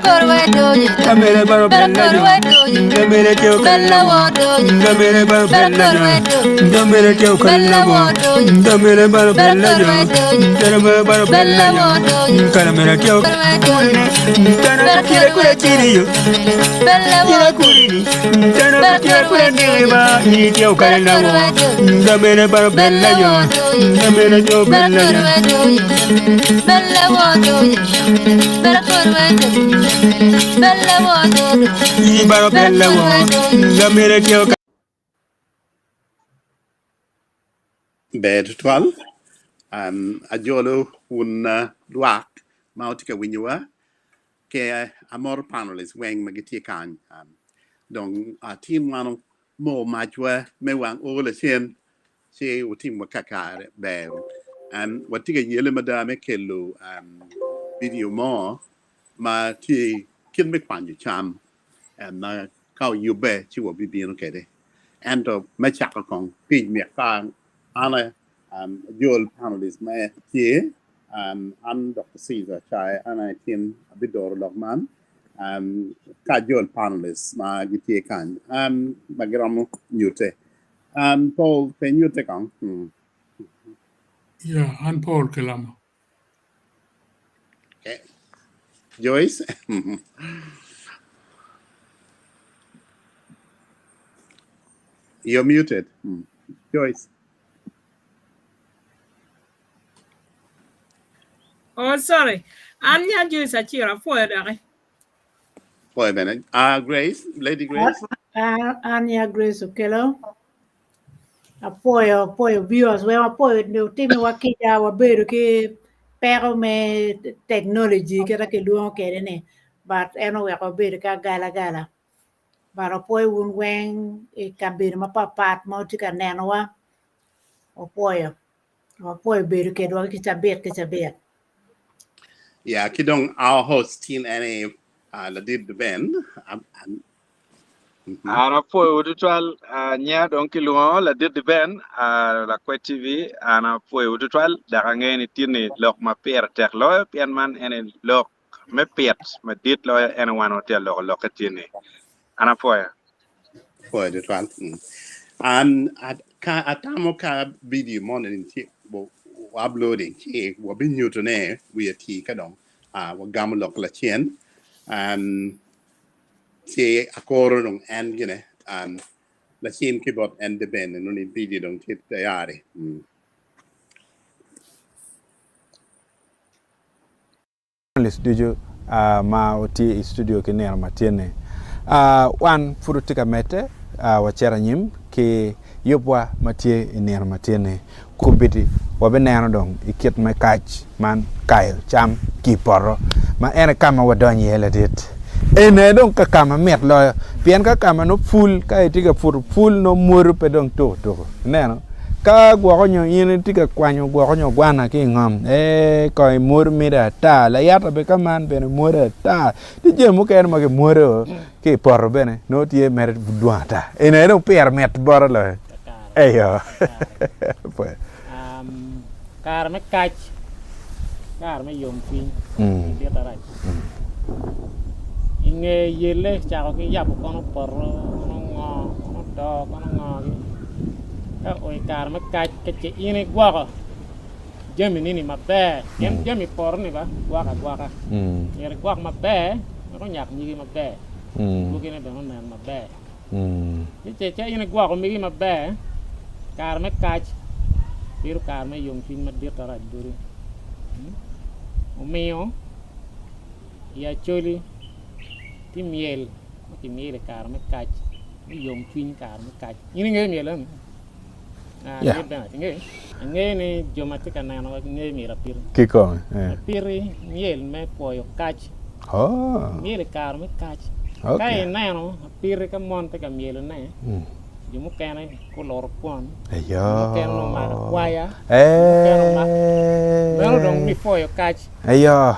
Camere baro bella camere teo callamo camere baro bella camere teo callamo camere baro bella camere baro bella camere teo tana tira kura tiriyo tira kurini tana tira kura diriba ni teo callamo camere baro bella camere teo bella baro bella camere teo bed 12 ajolo un luak mautika winyua ke amor panelis weng magiti kan dong team wano mo majwa mewang ole chen che utim wakakare be watiga yele madame kello video mo ma ti kin me kwanju cham na kau yube chi wo bibino kede ando machaka kong pin me kan ana dual panelist my here I'm Dr. Caesar Chai and I team Abidor Logman ka dual panelist ma gitie kan magiramu nyute Paul can you take on Yeah, and Paul Kelama. okay Joyce you're muted Joyce. Oh, sorry. Anya Joyce Achira for that. For a minute. Grace, Lady Grace. Anya Grace Okelo. Apoyo viewers, we apoyo no timi wakija wabedo ke pero me technology kera ke luo kere ne. But eno we wabedo ka gala. But apoyo un weng e kabir mapapat mautika nenwa. Apoyo bedo ke do kitabet. Yeah, kidong our host team any la did the band. Ana foi udutwal nya don kilungo la did the band la Kwet TV ana foi udutwal da ngeni tini lok ma per tek lo pian man ene lok me pet ma dit lo ene wan hotel lo tini ana foi For the one. And at time ka video morning bo uploading che wo bin you to ne we ti kadong wo gam lok la chen che akoro dong and gene la chen keyboard and the band no ni video dong tit tayari studio ma oti studio ke ner matene wan furutika mete wachera nyim ke yobwa matie ner matene kubiti wabeneno dong iket me kach man kayo cham kiporo ma ene kama wadonyi hele dit ene dong ka kama met lo pien ka kama no full ka itiga full no muru pe dong to neno ka gwakonyo yin tiga kwanyo gwakonyo gwana ki ngom ko mur mira ta la yata be kaman bene mura ta ti jemu ken ma ke muro ki por bene no tie mer duata ene dong per met bor lo eyo pues Kare me kach Kare me yom pin dia tarai inge yele chako ki yabu kono porro kono do kono ka oi Kare me kach ke ine gwaka jemi nini mabe jemi por ni ba gwaka yere gwak mabe ko nyak nyigi mabe bugine be non mabe che ine gwaka mi mabe Kare me kach biru Kare me yom pin ma dir tarai duri umeo ya choli ti miel Kare me kach yom pin Kare me kach ini nge miel nge ni jomatika nano nge miel pir kiko piri miel me poyo kach miel Kare me kach kai nano piri ka monte ka miel ne Jumu kene kolor pon. Ayo. Kene no ma kwaya. Kene ma. Pero dong mi foyo catch. Ayo.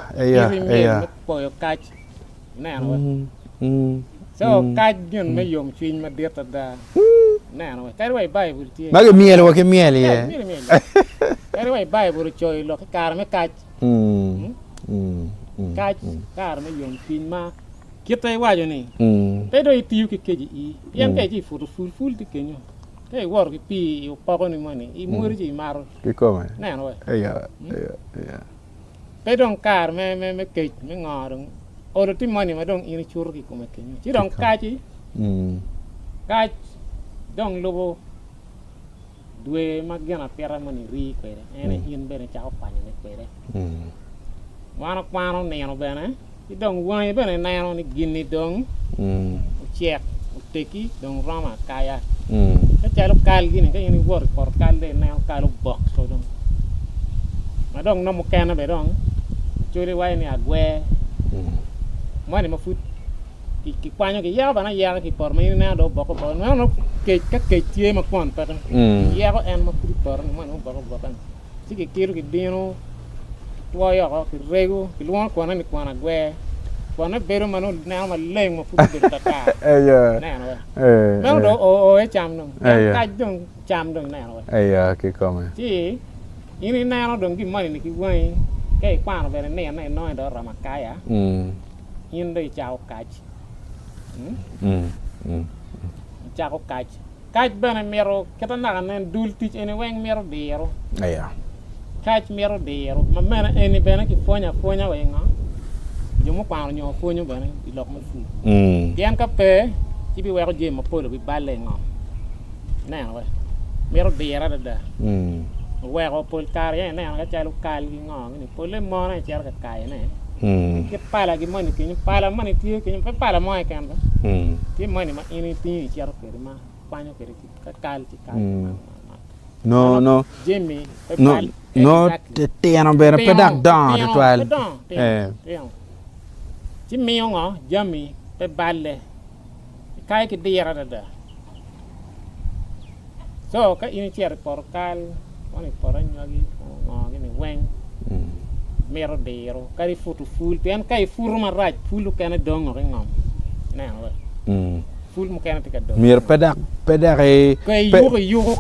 Foyo catch. Na no. So catch yun me yom twin ma dieta da. Na no. Kare way Bible ti. Mage miel wa ke miel ye. Kare way Bible choy lo Kare me catch. Catch, car, me young pin ma. Get a wire ni. They don't eat you kiji. Yan kaji for the full to Kenya. They work with pee or pony money. Imurji maro. Cái come. No, Yeah. they don't car, me cake, me ngong. Or the money, I don't eat churki come Kenya. You don't catch it. Catch, don't lobo. Due magana pera money re quere, and in bene chow pan in the quere. One of one nano bene. You don't want to be a on the guinea dong, check, take it, don't rama, kaya. A child of Kyle Guinea, any work for Kyle, now Kyle of box, so don't. I don't know more can of it on. Julie Wine at where money my foot. Kwanyo ki yaba na yaba ki por me na do boko por no ke tie ma kon pa yaba en ma foot por no no boko boko si ke kiro ki dino to ya ko ki rego ki luon ko na ni kwana gwe kwana bero mano na ma leng ma foot de ta na no no do o cham no ka dong cham dong na no cái come. si ini na no dong ki mani ni ki wai ke kwana be ne na no do ra ma kaya in de chao ka Jago catch bene mero kita nakan dul teach any weng mero dero catch mero dero ma mena any bene ki fonya wenga jomo kwano nyo fonyo bene ilok ma fu dian ka pe ti bi wego je ma polo bi balle ngam na we mero dera da wego pol kar ya na ka chalu kal gi ngam ni pole mo na cher ka kai na ke pala gi mani ki pala mani ti ki pala mo kan ba ti mani ma ini ti cher ke ma kwanyo ke ka kal ti kal No Jimmy no te ano bere pedak dan de toile ti mi ngo jami pe balle kai ki dira da so ka ini cher por kal woni por nyogi ngo ni weng mero dero kari futu ful pian kai furma raj fulu kana dongo ngam na we ful mo kana tika dongo mir pedak e yuru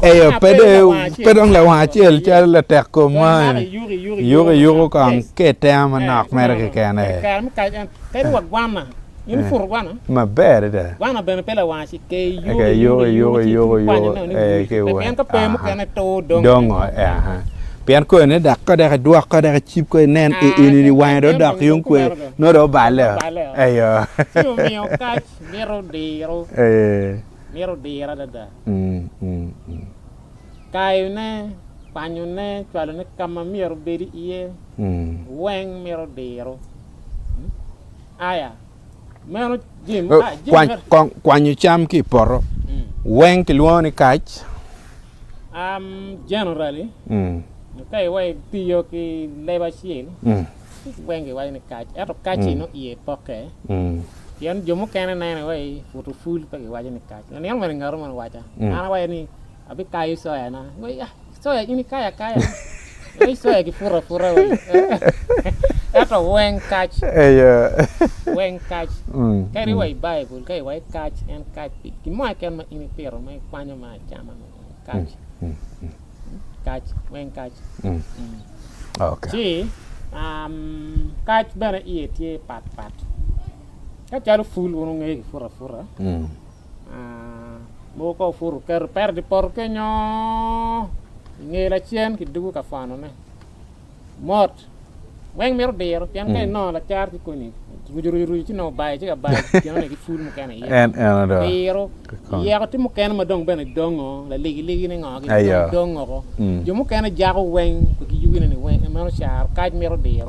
pedong la wa chel la tek ko ma yuru kan ke tema nak mer ke kana kan kai wa gwana in fur gwana ma bere da gwana ben pela wa si ke yuru ke wa pian ka pe mo kana to dongo pian ko ne dak ko da duak ko da chip ko nen ni wa do dak yung ko no do balle ayo yo mio catch mero dero da kayo ne panyo ne twalo ne kama mero beri iye weng mero dero aya mero jim kwanyo cham ki poro weng ki luoni catch generally kai wai tiyo ki leba shin weng ki wai ne catch eto catch no iye poke yan jomo kana na wai futu full pa ki wai ne catch ne yan man ngaro man wacha ana wai ni abi kayo soya na wai soya ini kaya wai soya ki fura wai eto weng catch weng catch kai wai bible kai wai catch and catch ki mo kan ma ini pero mai kwanyo ma chama catch weng catch okay si catch bana iye tie pat ka charu full wono ngi fura mo ko furu ker per di porkenyo ngi la chien ki dugu ka fano ne mot weng mero dero pian kai no la char ki koni rujuru ci no bay ci ga bay ci no ki full mo kana en dero ya ko ti mo kana ma dong bana dongo la ligi ne ngo dongo ko jo mo kana jago weng ko ki yugi ne weng mero char kaj mero dero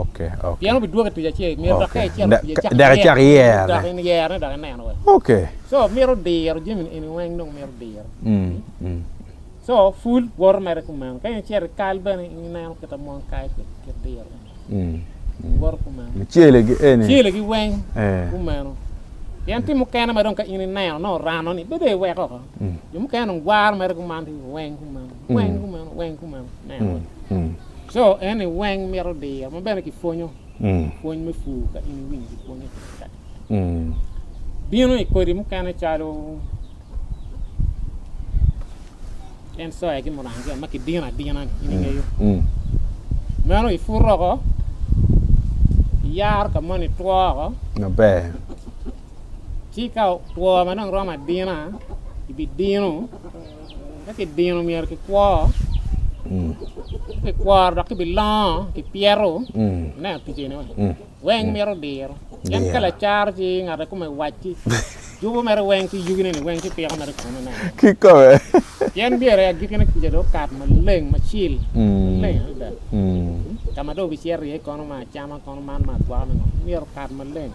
okay pian bi duga tu ja ci mero da kai ci da char yer da ne no okay so mero dero jimin ini weng dong mero dero so full war mere ko man kay cer kalba ni na ko ta mon kay ke dero war ko man chele gi weng ko man yanti mo kana ma don ka ini na no rano ni be we ko mo kana war mere ko man weng ko man na so any weng mero dero mo be ki fonyo me fu ka ini wing ki fonyo bino e ko ri mo kana chalo en so ay ki mo nang ma ki dina ini ngayo mano i furro ko yar ka moni tuwa no be chi ka tuwa ma nang roma dina ibi dino ke dino mier ke kwa ke kwa da ke bilan ke piero na ti je ne weng miero diro yan kala charge ngada kuma wachi jubo mero weng ti yugine ne weng ti piero mero kono na ki ko yan biere gikene ki do kat ma leng ma chil leng da kama do bi cher ye kono ma chama kono man ma kwa no miero kat ma leng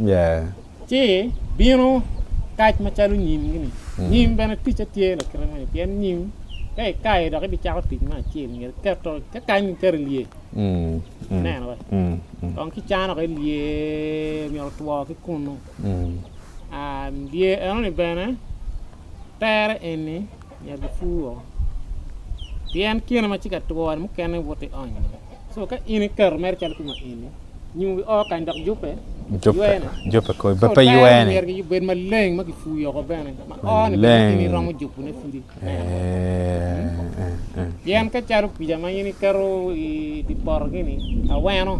yeah chi bino kaj ma chalu nyim gini nyim bana ticha tie la kran ne pian nyim kai da bi cha ti ma chi ngir ka to ka kan ker lie na no on ki cha no ke lie mi ro tuo ki kuno lie on ne bana ter eni ya bi fuo pian kina ma chi ka tuo mu ken wote on so ka ini ker mer chal kuma ini nyum bi o kan dak jupe Jope ko ba pa yuene yer ben ma leng ma ki fu yo ko ben ma on ni ramu jupu ne fudi yen ka charu pijama yini karo di por gini aweno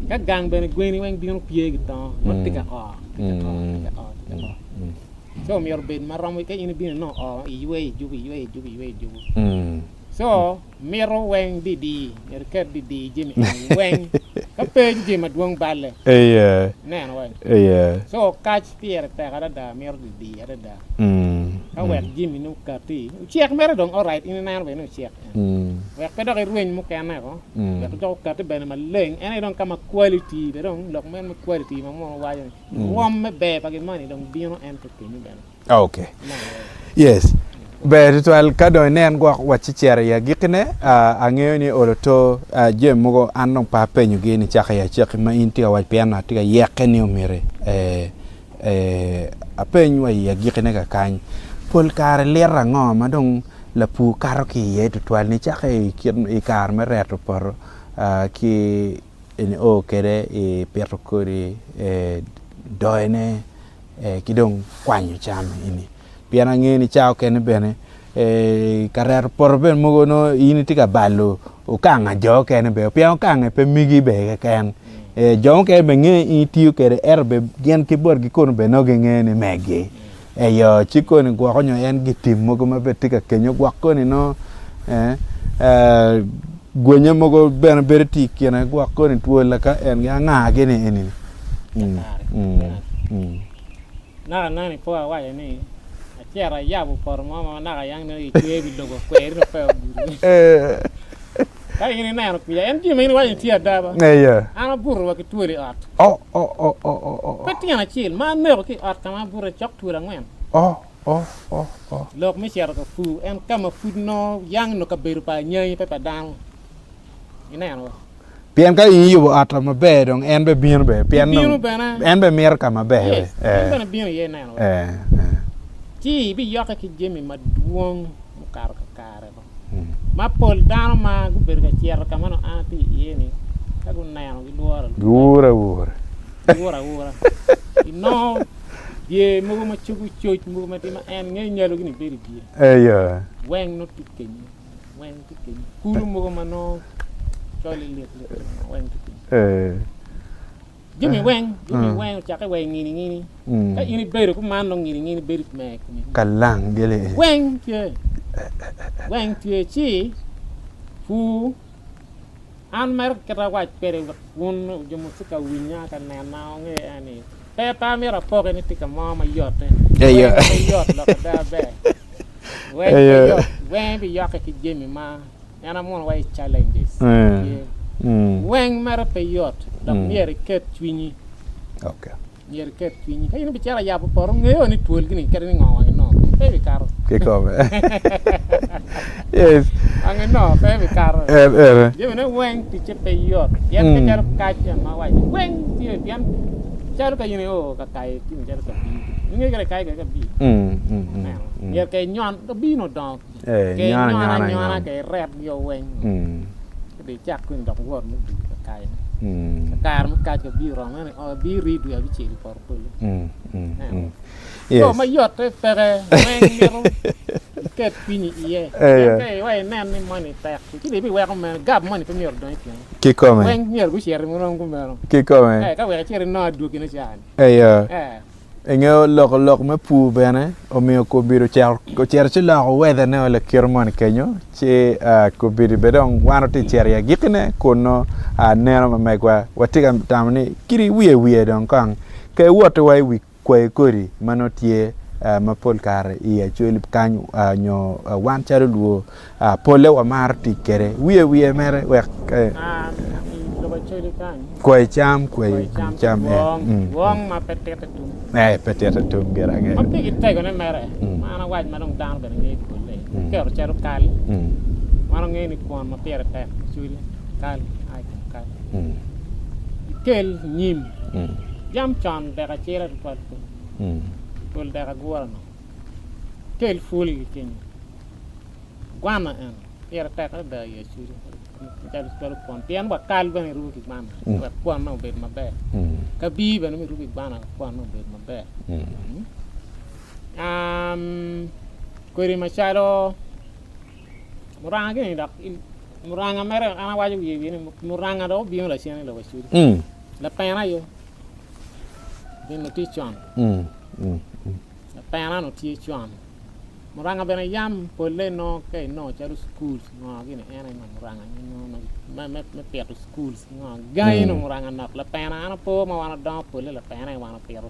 ka gang ben gweni weng dinu pie gitan ma tiga so mi yor ben ma ramu ka yini bin no yue jubu so miro weng di yer ker di jimi weng ka pe jimi duong balle nen weng so catch pier ta kada da mir di ada da ka wer jimi nu ka ti check mer dong all right in nan we no check wer ka do ruin mu ka na ko wer do ka te ben ma leng ene dong kama quality de dong lok men ma quality ma mo wa yo wom me be pa ge mani dong bino en to ke ni ben okay yes be ritual kado nen gwa wachichera ya gikne angeo ni oloto je mugo anong pa penyu gini chaka ya cheki ma inti wa piana tiga yakeni umire apenyu ya gikne ka kany pol kar lera ngo madong la pu karo ki ye ritual ni chaka i kar mereto por ki ini o kere perro kori doene kidong kwanyo cham ini piana ngeni chao kene bene karer por ben mugo no ini tika ballo o kanga jo kene be piano kanga pe migi be ken jo ke be ngi itiu kere erbe gen ki bor gi kon be no ngene megi yo chiko ni gwa konyo en gitim mugo ma be tika kenyo gwa koni no gwenye mugo ben berti kene gwa koni tuola ka en nga gene eni na ni po wa ya ni Chiara yabu por mama na yang ni twebi logo kweri no pe ka ini na no kuya en ti me ni wa ti ada ba ana burro wa ki tuori at petina chil ma me ki at kama burro chok tuora ngwen lok mi chiara ko fu en kama fu no yang no ka beru pa nyai pe pa dang ina no pian ka yu at ma be dong en be bien be pian no en be mer kama be en be bien ye na no Chi bi yoka ki jemi ma duong mu kar ka kare ba ma pol dano ma gu ber ga chier ka mano ati yeni ka gu nano gi wura no ye mugo ma chugu choch mugo ma tima en nge nyalo gi ni beri bi weng no tikeni kuru mugo ma no choli le weng tikeni Jimmy weng chaka weng ngini ka ini beru ku man no ngini beru me kalang gele weng tie chi fu an mer kata wa pere won jomo suka winya ka na na nge ani pe pa mi ra po ni tika mama yote yot la da be weng bi yaka ki Jimmy ma ana mon wa challenges weng mer pe yot da mier ket twini okay mier ket twini kay ni bicara ya por ngeyo ni tuol gini kere ni ngawa no pe karo ke ko yes ange no pe karo je ne weng ti che pe yot yan ke jar ka che ma wa weng ti yan jar ka yini o ka kai ti jar ka bi nge kere kai ka bi ya ke nyon do bi no dong ke nyona ke rep yo weng de chak kun dok wor mu ka kai Kare ma kaj ka bi rong ne o bi ri du ya bi chi por polo yes so ma yot te pere men miro ket pini ye ke wai nan ni money tak ki de bi wa ko men gab money pe miro don ki ki come wen miro ku sher mo ron ku mero ki come ka wa chere no du ki ne chan Engo lok me pu bene o mio ko biro cher ko cher ci la weather ne ole kirmon kenyo ci ko biri bedon wano ti cher ya gikne kono neno ma megwa watiga tamni kiri wiye don kan ke woto wai wi kwe kori manotie ma pol kare iya choli kan nyo wan charo luo pole wa marti kere wiye mere we kwe cham wong ma petete tum petete tum gerage ma pigi tego ne mere mana waj ma dong down ben ngi ko le kero charo kal mana ngi ni kon ma pere te chuli kal ai kal kel nyim jam chan de ga chera pat kol de ga gorno kel ful kin guana en pere te ka da ye chuli jadi kalau pon pian buat kal ben rugi mana buat pon no bet mabe ka bi ben mi rugi mana pon no bet mabe kori machado muranga ni dak muranga mere ana waju yi ni muranga do bi la sian la wasu la pena yo bin no ti chon la pena no ti chon muranga bena yam pole no ke no charu schools no gini ena no muranga no me peto schools no gai no muranga no la pena ana po ma wana do pole la pena wana pero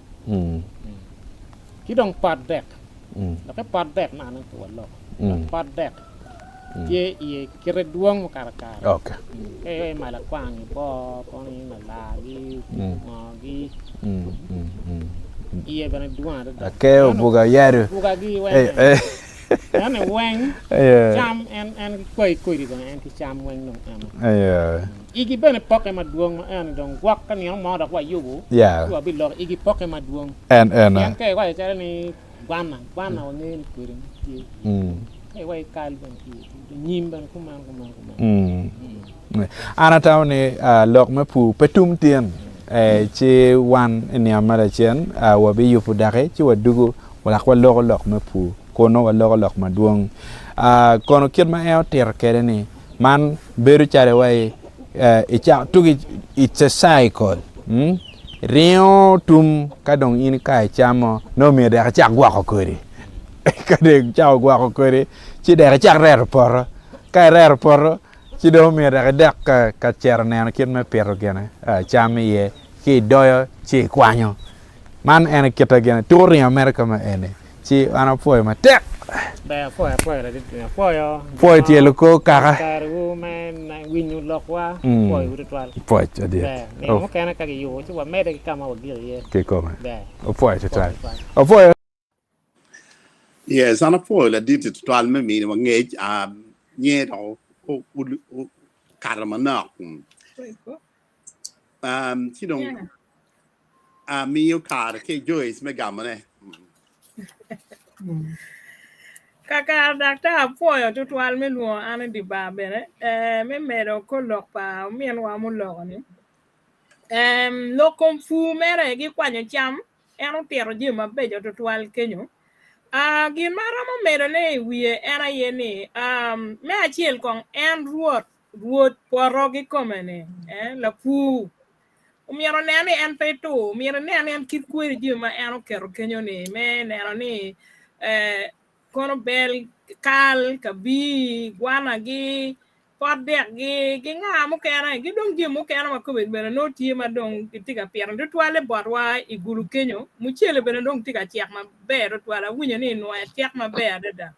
ki dong pat dek la ke pat dek na no to lo pat dek ye kire duong mo karakara okay mala kwang bo poni na la gi no gi iya bana duan da ke buga yaru buga gi wen ane wen cham en koi di bana en ki cham wen no igi bana poke ma duong ma en dong gwak kan yang ma da kwa yugo wa bi lo igi poke ma duong en ke wa cha ni gwana wa ngi ni kurin e wa kal ban ki nyim ban kuma ana tawni lok me pu petum tien ci wan ni amara chen wa bi yupu dare ci wa dugu wala ko lok me pu kono wa lok ma duong kono kit ma e ter kere ni man beru chare wai e cha tugi it's a cycle rio tum kadong in kai chamo no me da cha gwa ko kore kade cha gwa ko kore ci da cha rer por kai rer por ci do me da dak ka cher ne kit me pero gene chame ye ki doyo ci kwanyo man ene kita gene tour in America ma ene ci ana foi ma tek be foi la dit foi foi ti ko kara karu men winyu lokwa foi ritual foi ti di ne mo kana ka yo ci wa mede kama wa gire ke come o foi ritual o foi yes ana foi la dit ritual me mi ma nge nye do o karma na ci dong mio Kare che Joyce me gamane kaka dakta apoyo tutwal me luo ane di babere me medo ko lok pa mien wa mu lok ni lokom fu mere gi kwanyo cham eno tero ji mabejo tutwal kenyo gin mara mo medo ne wiye era yeni me achiel kong en ruot poro gi komene la fu miero nene en peto miero nene en kit kweri ji ma eno kero kenyo ni me neno ni kono bel kal kabi guana gi podek gi nga mo kera gi dong ji mo kera ma ko be no tie ma dong tiga pier ndo twale borwa igulu kenyo mu chele be dong tiga chiak ma be ro twala winyo ni no chiak ma be adada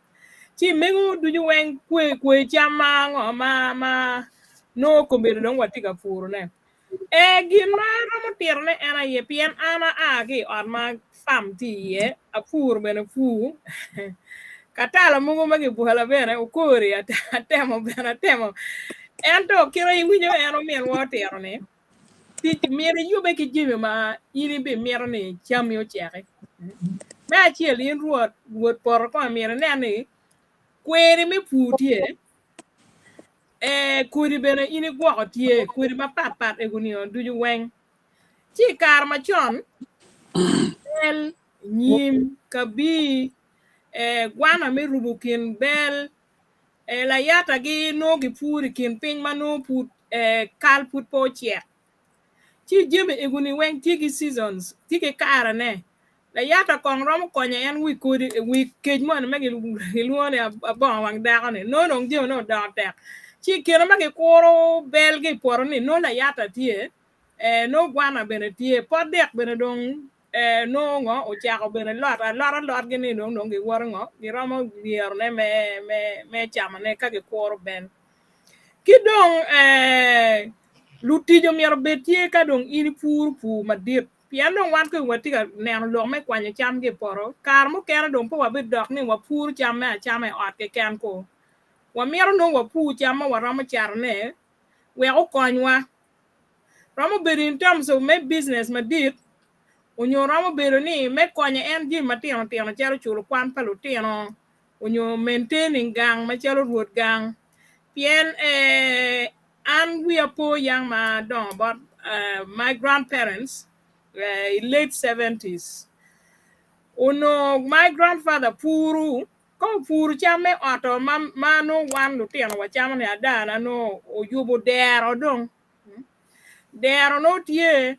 ti mengu du ñu wen kwe chama ngo ma no ko be dong watiga furu ne gin mara mo tirne ana ye pien ana agi on ma fam ti ye a fur bene fu katala mungu magi buhala bene o kori atemo bene atemo ento kira winyo eno mien water ne ti mere yube ki jimi ma ini be mere ne cham yo cheke me achiel in ruot por ko mere ne ni kweri me putie kuri bene ini gwoko tie kuri ma pat eguni on duju weng chi kar ma chon bel nyim kabi gwana me rubu kin bel la yata gi no gi puri kin ping ma no put kal put po chia chi jebe eguni weng tigi seasons tigi kara ne la yata kong rom konya en wi kuri wi kej mon me gi luone abon wang da ne no no dio no da tek chi kira ma gi koro bel gi por ni no la yata tie no gwana bene tie podek bene dong no ngo o chako bene lot gi ni no gi wor ngo gi romo wier ne me chama ne ka gi koro ben ki dong lutijo mier betie ka dong in pu madit pian dong wan ko wati ka neno lo me kwanya cham gi poro kar mo kena dong po wa bit dok ni wa pur cham me cham e ot ke ken ko wa mier no wa pu cham wa romo char ne we o konywa romo bit in terms of me business madit onyo romo bero ni me konya en ji matino tino chero chulo kwan palutino onyo maintaining gang ma chero ruot gang pien and we are poor young man don't but my grandparents late 70s uno my grandfather puru ko puru chame auto ma no wan lutino wa chama ne adana no ojubo dero dong dero no tie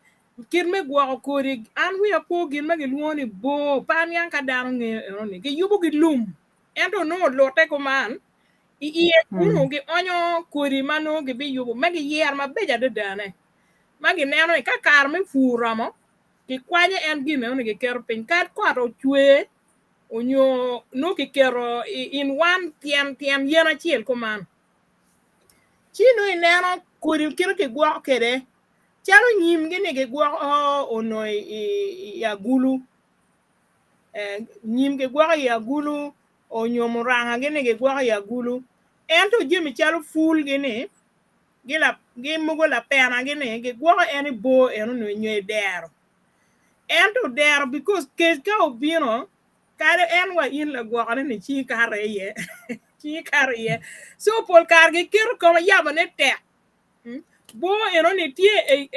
kin me gwa ko ri an we are poor gin me luoni bo pan yan ka dano ni ke yubo gi lum ento no lote ko man iye kuno gi onyo kuri mano gi bi yubo magi yer ma beja de dane magi neno ka kar me furamo ki kwanye en gi ne gi kero pin kat ko to chwe onyo no ki kero in one tiem yena chiel ko man chino neno kuri kiro ki gwa kere chalo nyim gi ne gi gwa ono ya gulu nyim gi gwa ya gulu onyo muranga gi ne gi gwa ya gulu ento jimi chalo ful gini gi mugo la pena gini gi gwa eni bo eno no nye dero ento dero because ke ka obino kare en wa in la gwa ni chi kare ye chi kare ye so pol kar gi kir ko yaba ne te bo eno ni tie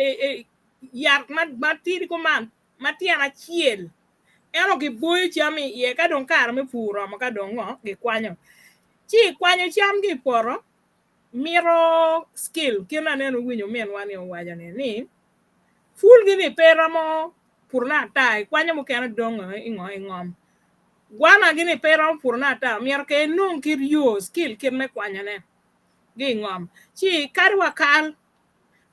yak matiri ko man matiana chiel eno gi boy chami ye ka don kar me puro ma ka don ngo gi kwanyo chi kwanyo cham gi poro miro skill kina neno winyo men wani waja ni ful gini peramo purna tai kwanyo mo kena dongo ingom gwana gini peramo purna ta mir ke nun kir yo skill kir me kwanya ne gi ngom chi karwa kal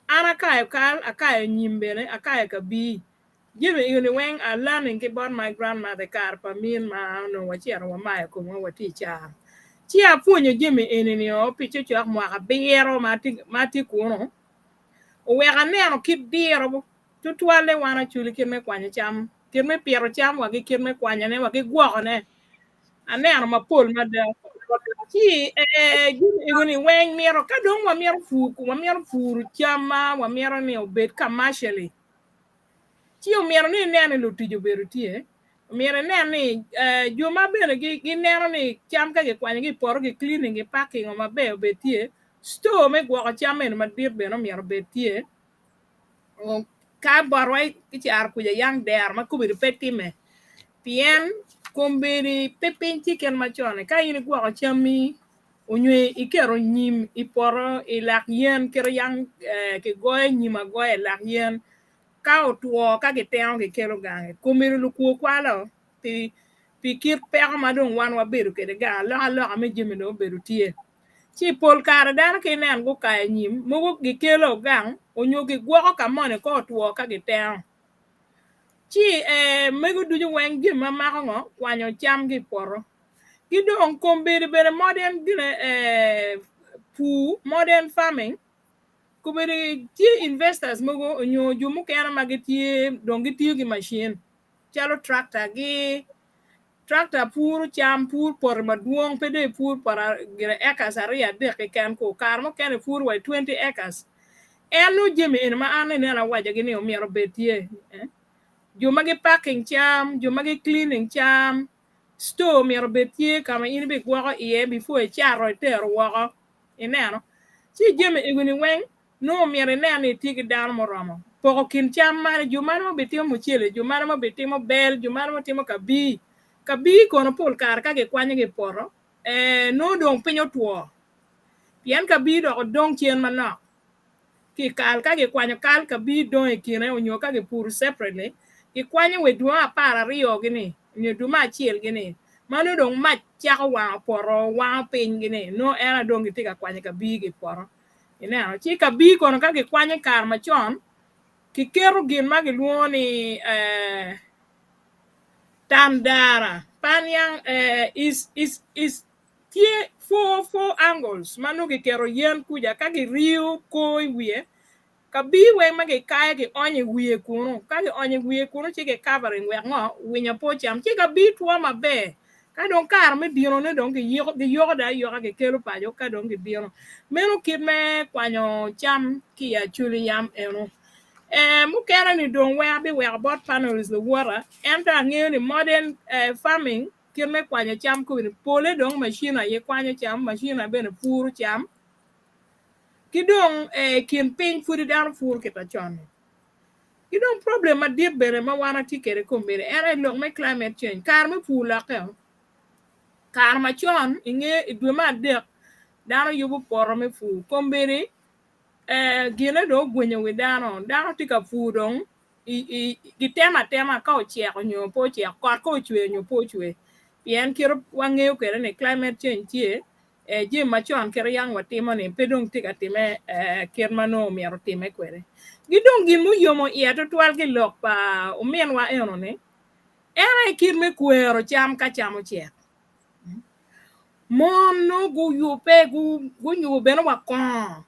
ana kal akayo nyimbene akayo kabi jibe yuni weng a learning about my grandmother kar pa min ma no wachiero wa maya ko wati char chi apunyo jimi enini o picho chok mwaka biro mati kuno o weka neno kip diro tutwale wana chuli kirme kwanya cham kirme piero cham wagi kirme kwanya ne wagi gwoko ne aneno mapol mada chi jimi iguni weng miro kadong wa miro furu chama wa miro ni obed commercially chi o miro ni neno lutijo beru tie mire neni juma bene gi neno ni cham ka gi kwanya gi poro gi cleaning gi packing o mabe betie store me gwo cham en madir bene miro betie o ka barwai ki char ku yang der ma kubiri petime pien kombiri pepin chicken machone ka ini gwo chami onywe ikero nyim iporo ilak yen kero yang ki goye nyima goye lak yen ka otuo ka giteo gi kelo gange kumiri lu kuo kwalo pi kir peko madong wan wabedo kede ga loka me jimi no bedo tie chi pol kare dana ki nen go kaya nyim mugo gi kelo gang onyo gi gwoko kamone ko otuo ka giteo chi mego dujo weng gima mako ngo kwanyo cham gi poro gidong kombiri bere modern gine modern farming kubiri tie investors mogo onyo jumu kena magitie dongi tiyo gi machine chalo tractor pur cham pur por maduong pede pur para gire acres aria de ke kan ko karmo kene pur wa 20 acres enu jemi en ma ane na waja gini o miero betie juma gi packing cham juma gi cleaning cham store miero betie kama ini be gwa iye before charo ter wo ineno chi jeme iguni weng no mere ne ani tigi dan moromo poko kin cham mane jumano mo betimo mochiele jumano mo betimo bel jumano mo timo kabi kono pol kar ka ge kwanye ge poro no dong pinyo tuo pien kabi do dong chien manok ki kal ka ge kwanyo kal kabi dong e kine onyo ka ge pur separately ki kwanyo we duma para rio gini nyo duma chiel gini mano dong ma chako wa poro wa pin gini no era dong gi tika kwanye kabi ge poro ina chi kabi kono ka ge kwanye kar machon ki kero gin ma gi luoni Tandara. Panyang is tie four angles. Manu ki kero yen kuja kagi riu koi wie. Kabi we magi kaya ki onye wie kuno. Kagi onye wie kuno chike covering we ngo winya po cham chika bi tuwa mabe. Ka don kar me biro ne don ki yoga da yoga ki kero pa yo ka don ki biro. Menu kime kwanyo cham ki ya chuli yam eno. Mukera ni don where be where about panels the water enter new ni modern farming kirme kwanya cham ku ni pole dong machine ye kwanya cham machine be ni pur cham kidong kin pin furi down fur kita chon kidong problem ma deep bere ma wana tikere kombere era long me climate change kar me pula ka kar ma chon inge idwe ma de dano yubu poro me fu kombere gina do gwenye we dano tika fudong tema ka ochiek onyo po chiek kot ko chwe nyo po chwe pien kiro wang'eyo kere ni climate change tie jim machon kero yang watimo ni pedong tika time kir mano miero time kwere gidong gimu yomo iya to twal gi lok pa umien wa eno ni era kir me kwero cham ka cham ochiek mon no gu yupe gu nyube no wakon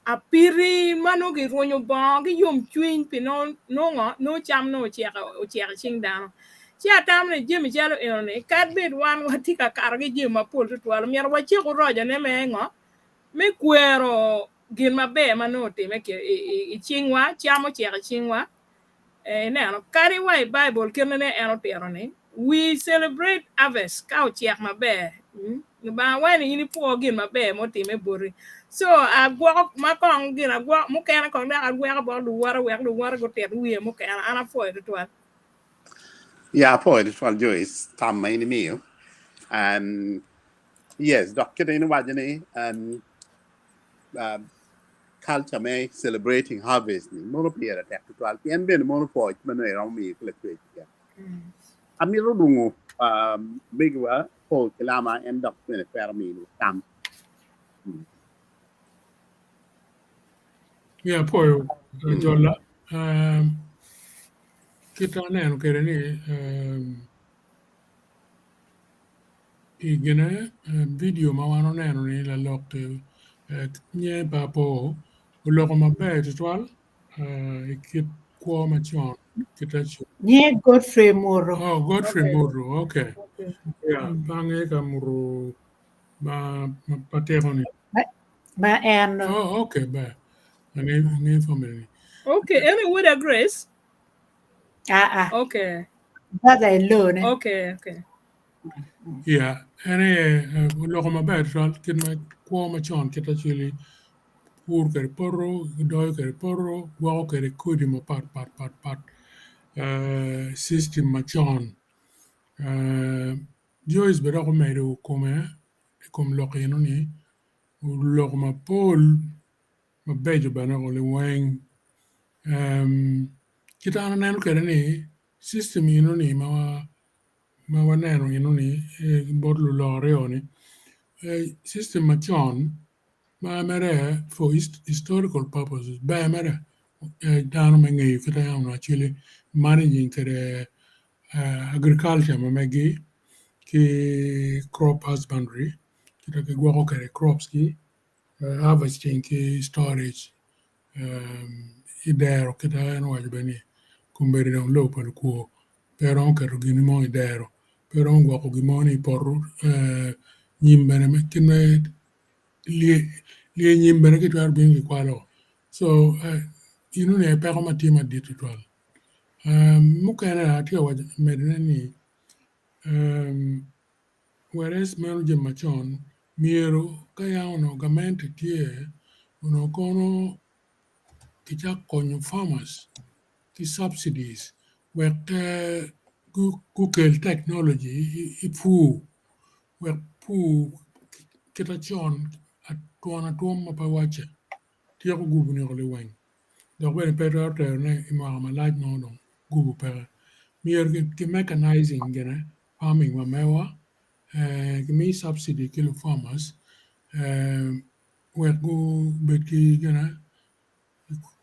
apiri mano gi ronyo bo gi yom chwin pi no cham no chiek ching dano chi atam ne jimi chalo ene kat bed wan wati ka kar gi jima pol to twal mier wa chi ko roja ne me ngo me kwero gin mabe mano time ke chingwa chamo chiek chingwa ne no Kare wa Bible kene ne eno pero ne we celebrate harvest ka chiek mabe ba wani ini po gin mabe mo time bori so agwa makong gin agwa mukena kong da agwa ba du wara go ter wiye mukena ana fo to twal Yeah, po it was Joyce tam ini mio. Yes, doctor ini wajane culture may celebrating harvest ni mono piera tek to al pien ben mono po mano era mi kle ya. Ami ro dungu big wa po kilama end up ne per mi tam. Yeah, po jolla kita neno kere ni igene video ma wano neno ni la lokte nye pa po uloko mabe tutwal ikit kwa machon kita chu. Nye Godfrey Moro. Oh, Godfrey Moro, okay. Yeah, pange ka muro ba patero ni. Ba en. Oh, okay, ba. Nge family. okay any with a grace okay That I learn. okay Yeah, ene uloko mabe tutwal kit kwa machon kita chili pur kere porro, doi kere porro, wako kere kudi mo pat system machon. Joyce beda ko medo kom loki no ni lok ma pol ma bejo bana ko le weng kita ana neno kere ni system ino ni ma waneno ino ni borlu lore oni system machon ba mere for historical purposes ba mere dano mengi kita yang actually managing kere agriculture ma megi ki crop husbandry kita ke gwako kere crops ki harvesting ki storage idero kita eno wajibani kumberi na low pal kuo pero on kero gini mo idero pero on gwako gimoni poru nyimbene me kinme lie nyimbene ki tuar bingi kwalo so inu ne peko matima ditu twal mukene atia medine ni whereas menu je machon miero kaya ono gamente tie ono kono kicha konyo farmers ki subsidies wekte Google technology ipu wek pu kita chon atuana tuom mapawache tiyo ko gubu ni ole weng dok bene peto te ne ima malaj no no gubu pere mier ki mechanizing gene farming mamewa ki mi subsidy kilo farmers wek gu bet ki gene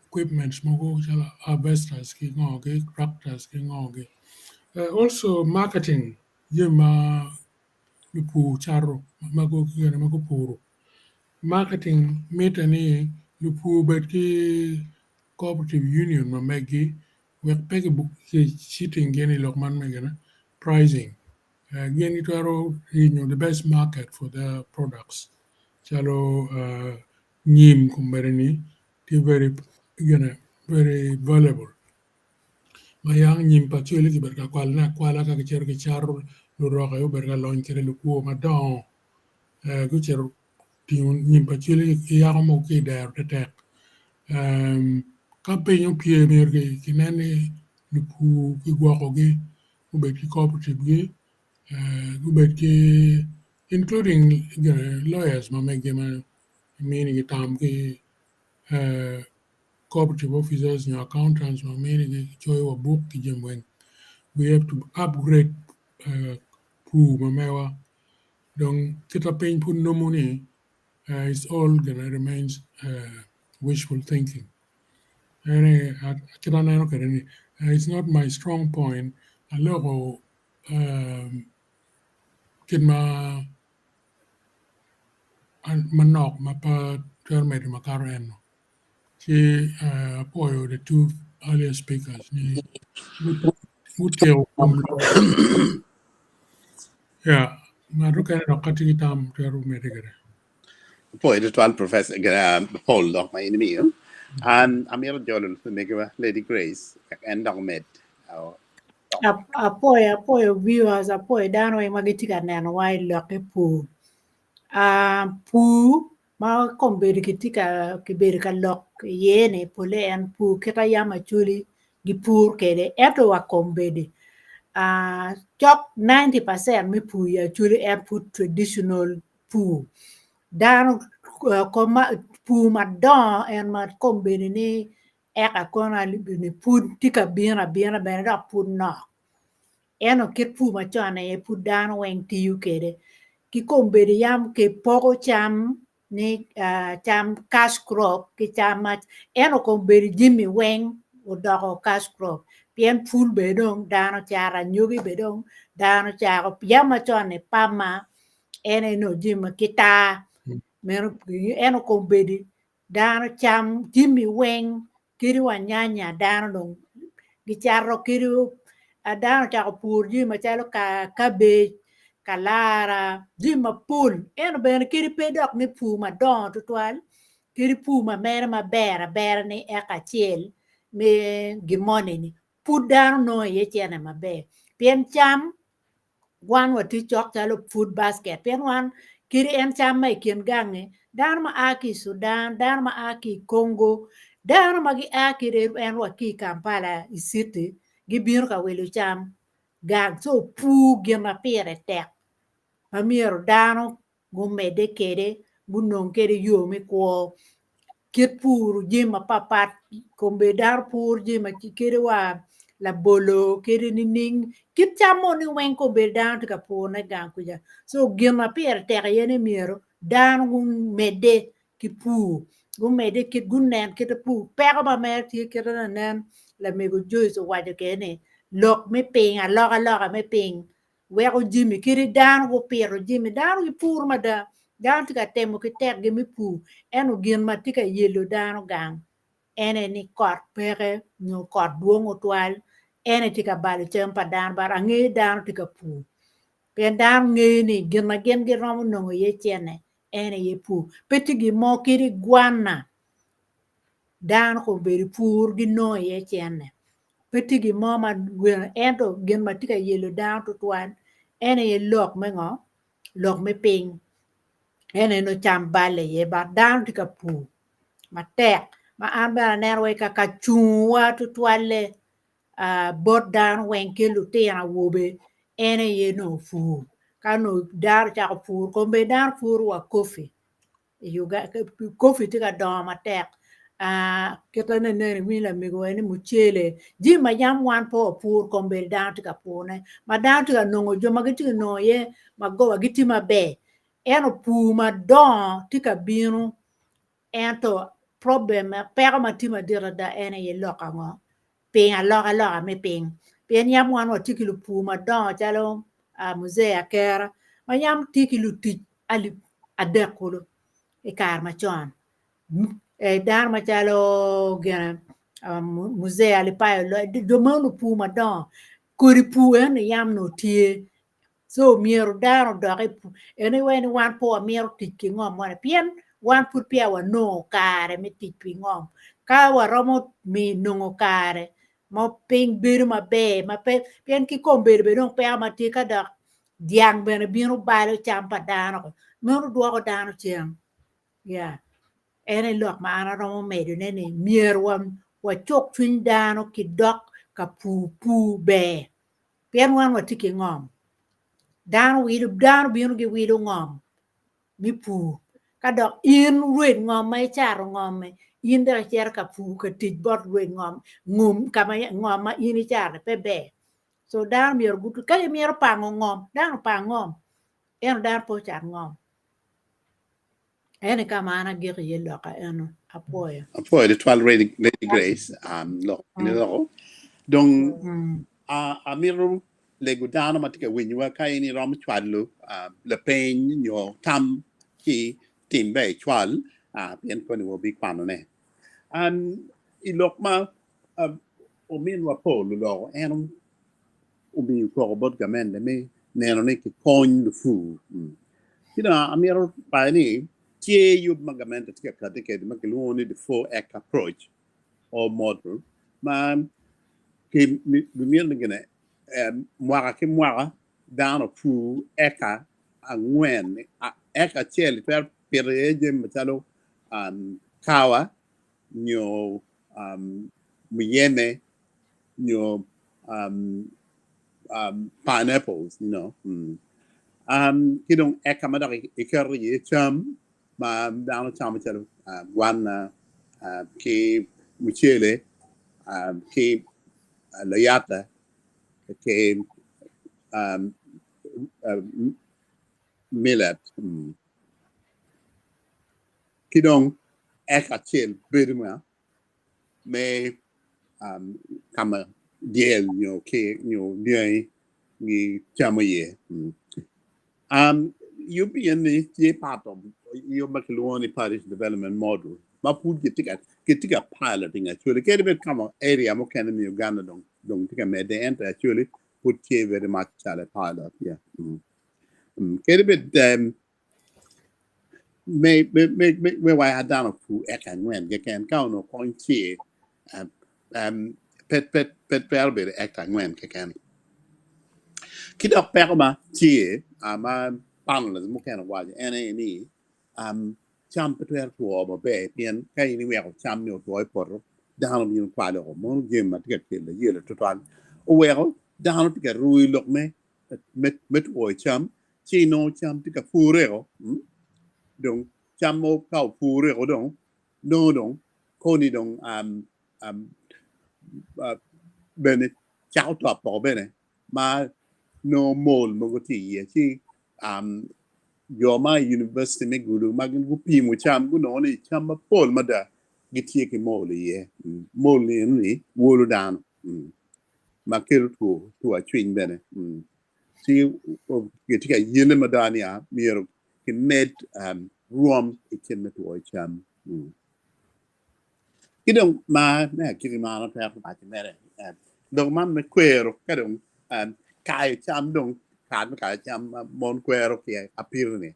equipments mogo chala harvesters ki ngoge tractors ki ngoge also marketing yema lupu charo mago ki gene mago puro marketing meta ni lupu bet ki cooperative union ma megi wek pegi book ki cheating geni lokman megana pricing geni taro the best market for their products chalo nyim kumbereni ti very very valuable mayang nyim pachuli ki berka kwala ka kicher ki charo lu roka yo berka lon kere lu kuo madon gucher tiun nyim pachuli ki yago mo ki der tetek ka penyo pie mer ki nene ni pu ki gwako gi ubet ki cooperative gi ubet ki including lawyers ma mege ma mini ki tam ki cooperative officers and accountants ma mini ki choy wa book ki jemwen we have to upgrade pu ma mewa donc kita pen pu nomuni it's all gonna remains wishful thinking. It's not my strong point. Alogo kid manok mapa termed makaren. She apoyo the two earlier speakers. Ni uteo yeah. Maruka no katigitam teru medigere. Poi det var professor Paul dock my enemy. And Amir Jordan for Megava Lady Grace and Dong Med. Apoyo viewers apoyo dano e magitika neno wai loke pu. Pu ma komberi kitika kiberi ka lok yene pole en pu kita yama chuli gi pur kede eto wa kombedi. Chok 90% mi pu ya chuli en pu traditional pu. Dano koma pu madon en ma kombedi ni eka kona ni pu tika bina bene da pu no. Eno kit pu machane e pu dano weng tiyu kede. Ki kombedi yam ke poko cham ni cham cash crop ki cham mat eno kombedi jimmy weng udoko cash crop pien pul bedong dano chara nyugi bedong dano chara yam machane pama ene no jimmy kita mero eno kombedi dano cham jimmy weng kiri wanyanya dano dong gicharo kiri dano chako pur jimmy chalo cabbage kalara jima pul eno bene kiri pedok ni pu ma don tutwal kiri pu ma mere ma bera ni eka chiel me gimone ni pu dano no ye chene ma be pien cham wan wati chok chalo food basket pien wan kiri en cham ma ikien gange dano ma aki Sudan dano ma aki Congo dano ma gi aki en waki Kampala city gibiro ka welo cham gang so pu gima pire tek Amir dano gumede kede gunong kede yomi ko kit pur jima papat kombe dar pur jima kede wa la bolo kede ning kit chamo ni wen kombe dan tika pur na gang kuja so gima pier tere yene miro dan gumede ki pu gumede kit gunnen kede pu pega ba mer ti kede na nen la mego joiso wajo kene lok me ping a loka me ping weko jimmy kiri dan go pero jimmy dan gi pur mada dan tika temo ki tek gi mi pu enu gin ma tika yelo dan gang ene ni kot pere no kot duongo twal ene tika bali tempa dan bara nge dan tika pu pen dan nge ni gin ma gen gi romo no ye chene ene ye pu peti gi mo kiri guana dan ko beri pur gi no ye chene peti gi mo ma ento gin ma tika yelo dan to twal ene ye lok me ngo lok me ping ene no cham bale ye ba down tika pu ma tek ma an ba nerwe ka chuwa tu twale bot down wen ke lu te na wobe ene ye no fu ka no dar cha fu ko be dar fu wa kofi you got kofi tika do ma tek kita ne mi la mi go ni muchele ji ma yam wan po pur ko be down tika pu ne ma down tika no jo ma giti no ye ma go giti ma be eno pu ma don tika binu ento problem pero ma tima dira da ene ye loka ngo ping a loka me ping pen yam wan wa tikilu pu ma don chalo a musea kera ma yam tikilu ti ali adekolo e kar ma chon e dar ma chalo gena musea ali pa do manu pu ma don kuri pu en yam no tie so miero daro doke ene wen wan po miero tiki ngom wana pien wan put pia wa no kare me tiki ngom ka wa romo mi nongo kare mo ping bir ma be ma pe pien ki kom bir be dong pe ma ti ka da diang be biro balo champa dano mero duogo dano chiang ya ene lok ma ana romo medo nene miero wa chok twin dano ki dok ka pu be pien wan wa tiki ngom down binu gi widu ngom mi pu ka dok in ruet ngom mai charo ngom in da cher ka pu ka tij bot ruet ngum kama ngom ma in char pe be so down mi gutu ka mi pa ngom down pa ngom en down po char ngom en ka mana gi ye lo ka en apoya Poi the 12 Lady Grace lo ni lo dong a miru le gudano matika winwa kai ni rom chwadlu le pen nyo tam ki timbe chwal pien ko ni wo bi kwano ne an ilok ma o min wa po lo en o bi ko bot gamen de me ne no ne ki coin the food kina amiru pa ni tie yu magamen de tika kadike de makilu the 4-act approach or model ma ki mi mi ngene mwaka ki mwaka down a fu eka a ngwen eka cheli per pereje mchalo kawa nyo muyeme nyo pineapples you know kidong eka madaki ikari cham ma down cham mchalo wana ki mchele ki layata ke millet kidong eka chel bedma me kama diel nyo ke nyo diel ni chamaye you be in the part of your Makaloni Parish Development Model ma put get a piloting actually get a bit come area mo can in Uganda don't think I made the enter actually put very much a pilot yeah get a bit may why I down fu ekan when you can count no point here pet perbe ekan when can kid up perma tie ama panel mo kan wa ni cham petwer to ba be pien kai ni wer cham no to por down mi kwa lo mo gem ma tiket ke le yele to tan o wer down tiket rui lok met o cham chi no cham tiket fure o donc cham mo ka fure o donc no donc ko ni donc bene chao to po bene ma no mol mo go ti chi Yoma University me gulu magin gu pi mu cham gu no ni cham ma pol ma da gitie ki mol ye mol ni wolu dan ma kel to a twin bene si gitie ka yene ma da ni a miro ki med rom ikin na to cham kidong ma na ki ma na pa pa ti mere dong man me kwero kadong kai cham dong kan ka cham mon kwero ki apir ni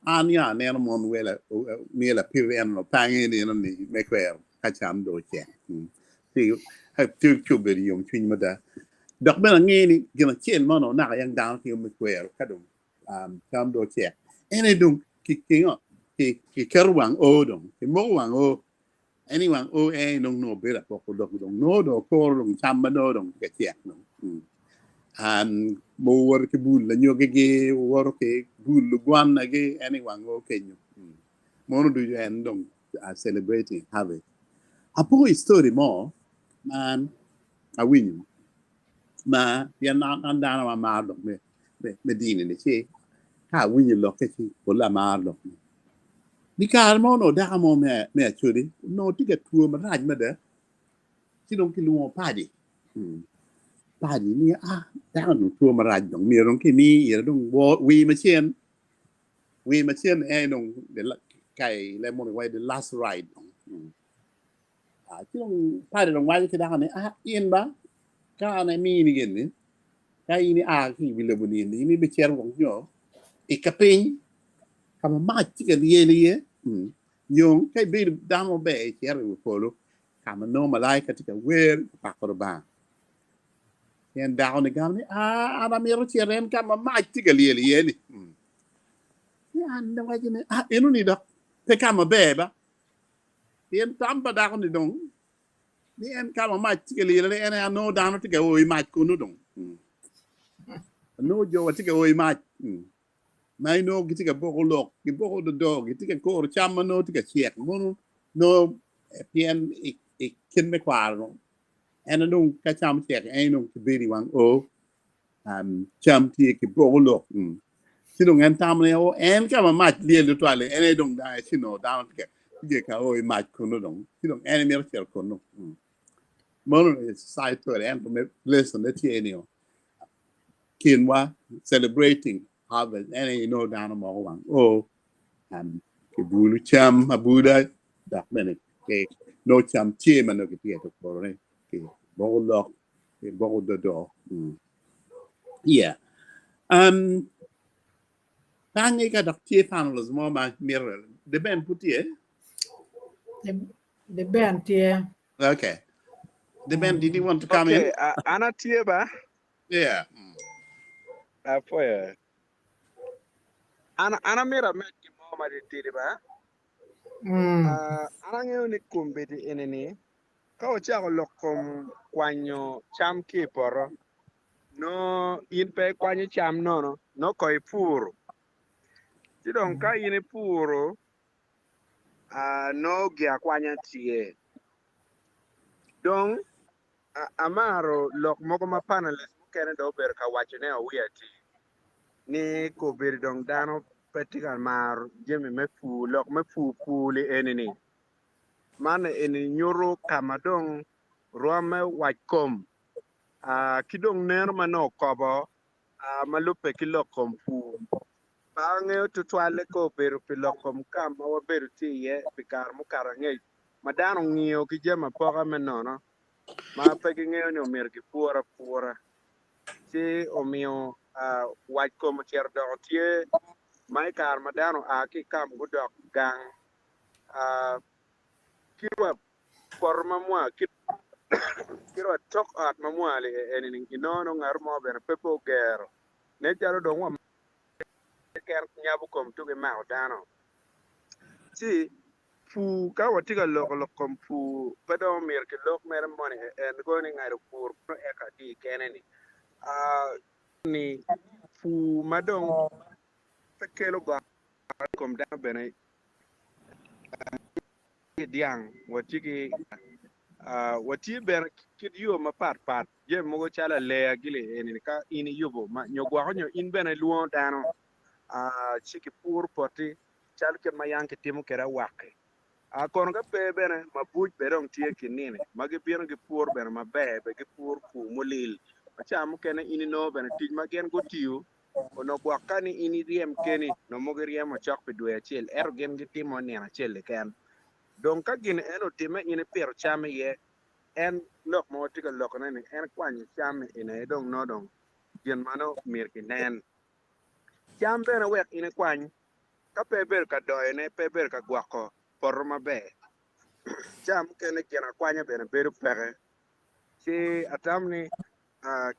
ania ne mon wela mi la pir en no pangi ni no ni me kwero ka cham do che ti ha tu be yom twin ma da dok be ngi ni gina chen mo no na yang down ki me kwero ka dong cham do che ene dong ki ki kerwang o dong ki mo wang o anyone o nong no bela ko dong no do ko dong chamba no dong ke tiak no an mo wor ke bul la nyoge ge wor ke bul gwan ge anyone o ke nyu mo no do en dong celebrating harvest apo story mo man a win ma ya na andana ma dong me dine ne che ha win lo ke chi ko la ma dong ni kar mo no da mo me churi no ti ke tuo ma raj ma de ti dong ki luo pa di ni da no tuo ma raj dong mi dong ki ni ye dong we ma chen dong de kai le mo wai the last ride dong ti dong pa de dong wai ki da ne ien ba ka ne mi ni gen ni kai ni ki bi le bu ni be cher wong yo e ka pin ka ma ti ke ye yung kai bir damo be cher u polo kama no malaika tika wer pakoro ba yan down gam ni ana miro cherem kama ma tika lieli yeli yan da waji ne enu ni do te kama be ba yan tamba da ni dong ni en kama ma tika lieli en no down tika o ma ko no dong no jo tika o ma mai no gitika boko lok ki boko do dog gitika ko chama no tika chiek mono no pien kin me kwaro en no ka cham chiek en no biri wang o cham ti ki boko lok si no en tam ne o en ka ma mat lie do toile en dong da si no down tika ge ka o mat ko no dong si no en mer chiel ko no mono side to en me listen the tienio kinwa celebrating harvest and no down mo wang ke bulu cham abuda da mene ke no cham chi man no ke to ko ne ke bo lo ke bo do yeah tangi ka dak chi panels mo ma mirror de ben putie The band here. okay the ben did you want to come in Ana tie ba yeah apoya ana mira met ki mo ma de tiri ba ana ngeo ni kumbe di eneni ka o cha lokom kwanyo cham ki poro no in pe kwanyo cham no koi puro ti don ka in puro no gya kwanya tie don amaro lok moko ma panelist kene do ber ka wacho ne o wiati ni ko ber dong dano petikan mar jemi me fu lok me fu puli enini man eni nyoro kamadong rome wachkom kidong ner mano kobo malupe kilokom fu bange to twale ko ber pilokom kam wa ber ti ye pikar mu karange madano ngiyo ki jema poka menono ma pegi ngiyo ni omer ki pura si omiyo wachkom tier do tie mai kar madano ki kam gudok gang kirwa forma mwa kirwa tok at mamwali eni inono ngar mo ben pepo gero ne jaro do wa ker nyabu kom tuge ma dano si fu ka watiga lok kom fu pedo mer ke lok mer moni en goni ngaro pur no e ka di keneni ni fu madong pekelo ga kom da bene diang watigi wati ber kid yo ma pat je mogo chala le gile eni ka ini yubo ma nyogwa ko in bene luo dano chiki pur poti chal ke mayang ke timu kera wake kon ga pe bene ma buj berong tie kinine magi biro gi pur bene ma be gi pur ku mulil acham kene ini no bene tij ma gen go tiu ono gwakani ini riem keni no mogi riem chok pe dwe achiel gen gi timo ne achiel ken don ka gin eno time ini pero chame ye en lok mo tiga lok ne en kwany chame ine dong no dong gen mano mir ki nen cham bene wek ine kwany ka peber ka doyne peber ka gwako por mabe cham kene gena kwanya bene beru pere si atamni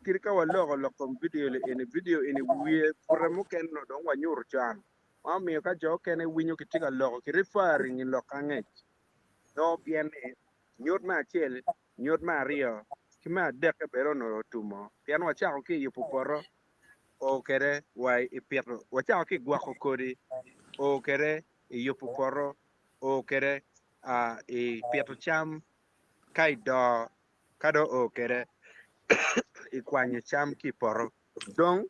kirka wa logo lokom video le ene video ene wiye por mo ken no dong wa nyur chan ma mi ka jo kene winyo ki tiga lo ki referring in lo kange no bien nyot ma chel nyot ma rio ki ma dek bero no tumo pian wa cha ki yupu poro o kere wai ipieto wa cha ki gwa ko kodi o kere yupu poro o kere i pieto cham kai do kado o kere i kwanye cham ki poro dong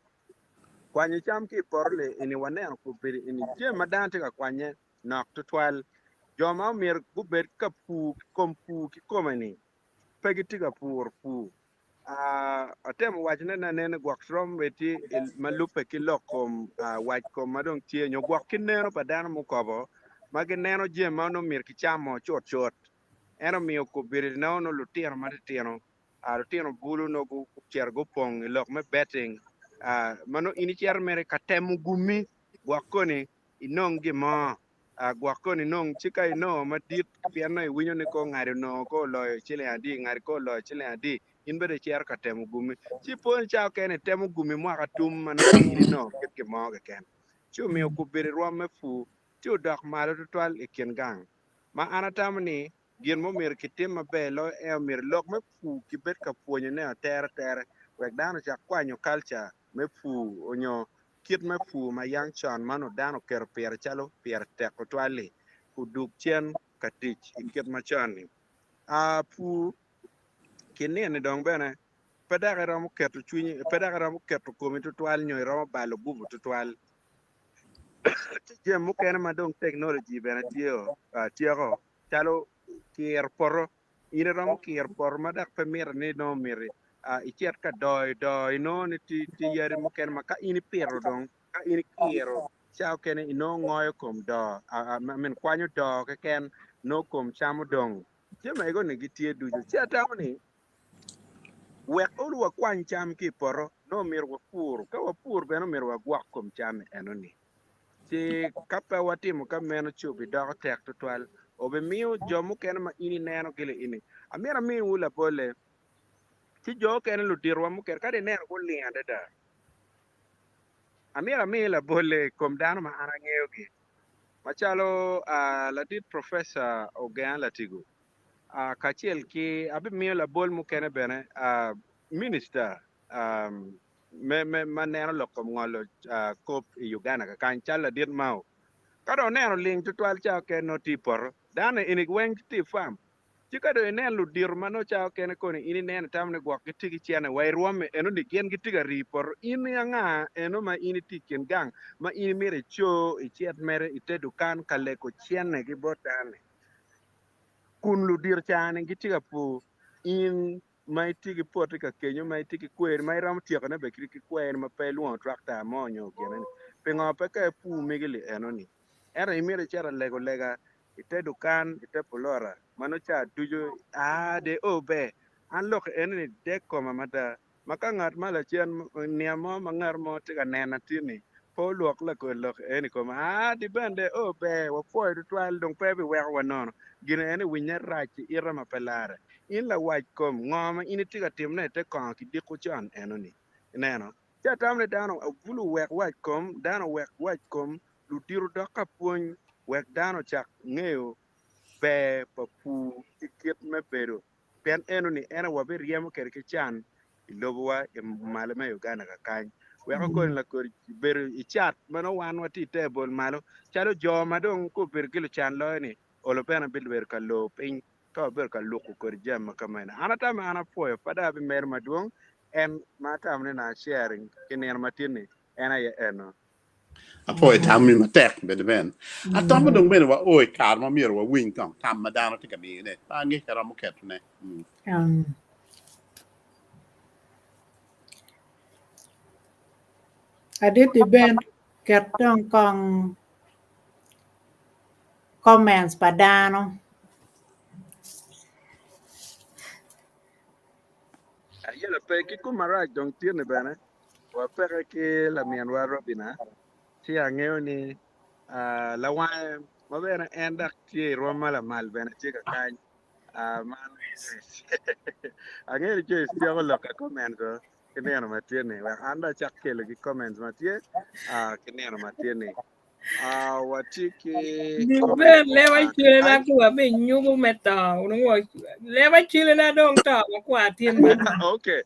kwanye cham ki poro le ini wanen ku bir ini je madante ka kwanye nok tutwal joma mir bubet ka pu kom pu ki komani pegi tiga pur pu atem wachne na nene gwak strom beti malupe ki lokom wach kom madong tie nyo gwak kineno padano mukobo magi neno je mano mir ki chamo chot chot eno miyo ko biri no no lutino matitino lutino bulu no gu cher go pong lok me betting mano ini cher mere katemu gumi gwakoni inong gimo gwakoni nong chika ino madit piano winyo ne ko ngari no ko loyo chile adi ngari ko loyo chile adi in bede cher katemu gumi chi pon chao kene temu gumi mwaka tum mano ini no ket gimo ke ken chu miyo ko biri rome fu chu dak malo tutwal ikin gang ma anatamni gin mo mir kitim mabe lo mir lok me fu kibet ka puonyo ne ter wek dano cha kwanyo culture me fu onyo kit me fu ma yang chan mano dano ker pier chalo pier tek ko twali ku duk chen ka tich ikit ma chan ni fu kini ni dong bene pedare ram keto chunyi pedare ram keto komi to twal nyo ram balo gubu to twal je mo ken ma dong technology bene tiyo chalo kier poro ina ram kier por ma dak pemir ni no miri ichiat ka doi no ni ti yari mo ken ma ka ini pero dong ka ini kiero chao ken ino ngoyo kom do men kwanyo do ke ken no kom chamo dong je ma ego ni gitie dujo chia tamni wek olu wa kwan cham ki poro no mir wa pur ka wa pur beno mir wa gwak kom cham enoni ti kapa watimo ka meno chubi dog tek to twal obe miu jomu ken ma ini neno gile ini amira mi wula bole ti jo ken lu dirwa mu ker kade neno ko liande da amira mi la bole kom dano ma ana ngeo gi machalo la dit professor ogan latigo kachiel ki abi mi la bol mu ken bene minister me maneno lokom ngolo kop i Uganda ka kan chala dit mau kado neno ling tutwal chao ken no tipor dane inik weng ti fam ti kado nen lu dir mano chao ken koni ini nen tamne gwak gitigi chiane wai ruome eno ni gen gitiga ripor ini anga eno ma ini tiken gang ma ini mere cho ichiet mere itedu kan kaleko chiene gi botane kun lu dir chane gitiga pu in ma itigi poti ka kenyo ma itigi kwer ma iram tieko ne be kiki kwer ma pe luon trakta monyo genani pengo pe ka pu migili enoni era imire chera lego lega ite dukan ite polora mano cha dujo de obe an lok enni de koma mata maka ngat mala chen niamo mangar mo tiga nena tini po lok la ko lok eni koma di bende obe wa foi du twal dong pe bi wer wanono gine eni winya rachi ira ma pelare in la waj kom ngoma ini tiga timne te kon ki diku chan enoni neno cha tamne dano vulu wek waj kom dano wek waj kom lu diru doka puony wek dano chak ng'eyo be pa pu ikit me bedo pen enoni ena wabe riemo kere ke chan ilobowa malo me Uganda ka kany weko kon la kor bedo ichat mano wan wati tebol malo chalo jo madong ko ber gilo chan lo ni olo pena bil ber ka lo piny ka ber ka luku kor jam kamana anata ma ana poyo pada bi mer maduong en matam ne na sharing kiner matini ena ye eno apo tammi ma tek be ben atam dong ben wa oi kar ma mir wa wing tong tam ma dano tika mi ne pa ngi kara mo ket ne adit di ben ket tong kong comments padano yela pe ki kumara dong tiene bene wa pere ki la mien wa robina ti angeo ni la wa ma bene enda ti roma la mal bene ti ka kan man angeo ti ti ko lo ka comment go kene ma tiene wa anda chak kele ki comments ma tie kene ma tiene watiki Diber lewa chile na kuwa be nyugo meta unwo lewa chile na dong ta kwa tin ba. okay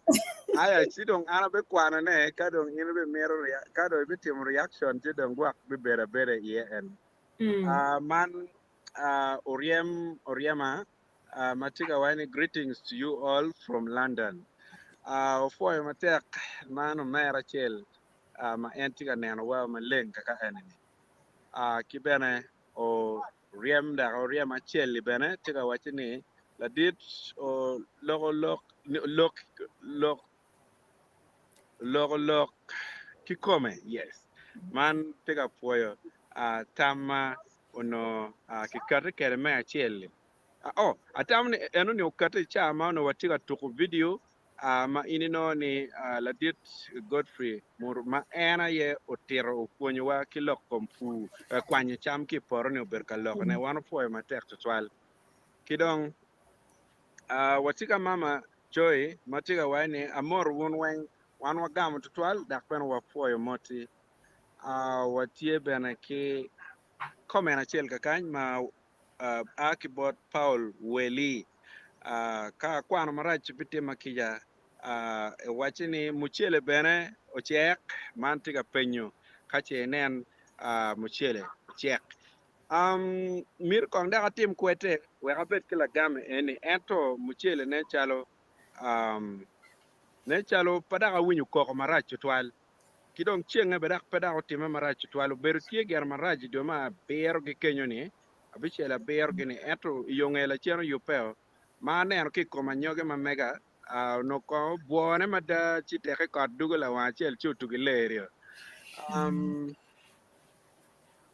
aya sidong ana be kwana ne kadong ina be mero kadong be tim reaction tidong gwak be bere ye en man Oriema matiga wani greetings to you all from London for matek man mera chel ma entiga neno wa ma leng kaka enemy kibene o Oriema chel bene tiga wachini la dit o lok kikome yes man tiga puoyo tama uno kikate kere me achiel atam ni eno ni ukate chama no watiga tuku video ma inino ni ladit Godfrey mur ma ena ye otero opuonyo wa kilok kompu kwanyo cham ki poro ni oberka lok ne wano puoyo matek tutwal kidong watiga mama Joy matiga wani amor wun weng wan wagamo tutwal dak pen wapuoyo moti watie bene ki komen achiel kakany ma akibot Paul Weli ka kwano marach bitima kija wachini muchele bene ochiek man tiga penyo kache nen muchele ochiek mir kong daga tim kwete weka bet kila game eni ento muchele ne chalo padaga winyu koko marach tutwal kidong chieng bedak padaga time marach tutwal beru tie ger marach do ma ber gi kenyo ni abichela ber gi ni ento yongela chero yupeo ma neno ki koma nyoge ma mega no ko buone mada chiteke kod dugula wachel chutu gi lerio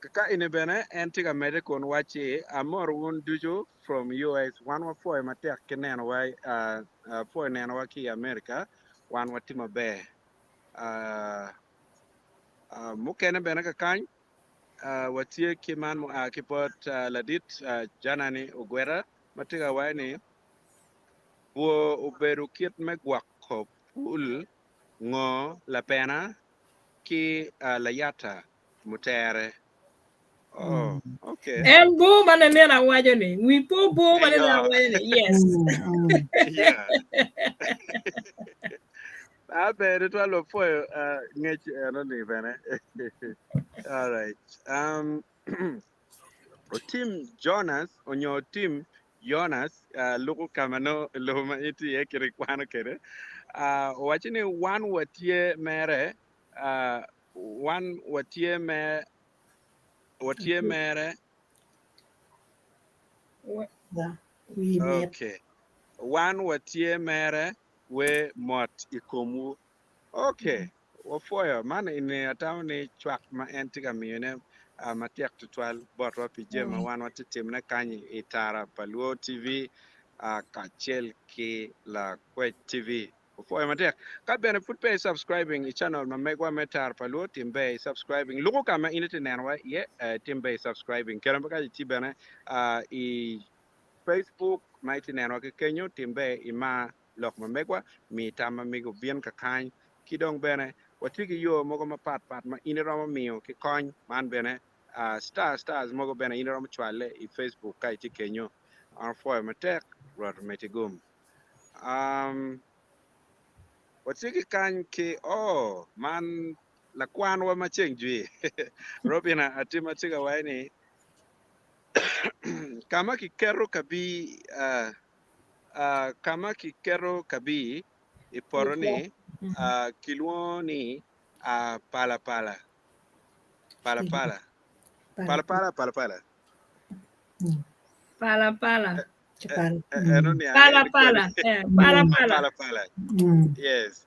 kaka ine bene entiga mede kon wachi amor won dujo from US one wa foy matek kineno wa foy neno wa ki America wan watima be mukene bene kakany watie kiman kipot ladit janani ogwera matiga wani wo uberu kit megwako pul ngo la pena ki layata mutere okay Bo man and then I wajo ni. We po bo man and I wajo ni. Yes. Yeah. Better to look for nature and bene. All right. Team Jonas on your team Jonas local kamano loma iti ekiri kwano kere wachini one watie mere one watie mere okay one watie mere we mot ikomu okay wafoyo man ini ataw ni chwak ma entiga miyene matiak tutwal botwa pijema wan watitim ne kanyi itara Paluo TV kachel ki la Kwech TV wafoyo matiak ka bene put pay subscribing i channel ma megwa metar Paluo timbe subscribing lugo kama inete nenwa ye timbe subscribing keramba ka ti bene i Facebook maiti nenwa ke kenyo timbe ima lok ma megwa mi tama migo bien kakany kidong bene watigi yo mogo ma pat ma iniromo miyo ki kony man bene stars mogo bene iniromo chwale i Facebook ka iti kenyo foy matek rot metigum watigi kany ki man la kwan wa macheng jwi Robina atima tiga waini kama kikero kabi iporoni kilwoni pala yes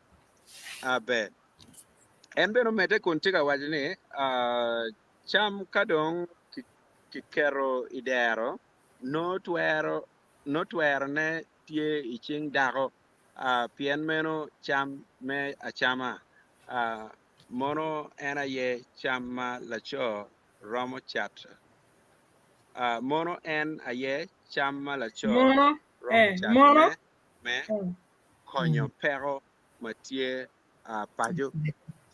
abe en beno mete kuntiga wajni cham kadong kikero idero no twero ne tie iching dago pien meno cham me achama mono ena ye chama lacho romo chat mono en aye chama lacho Mono chat me konyo pero matie pajo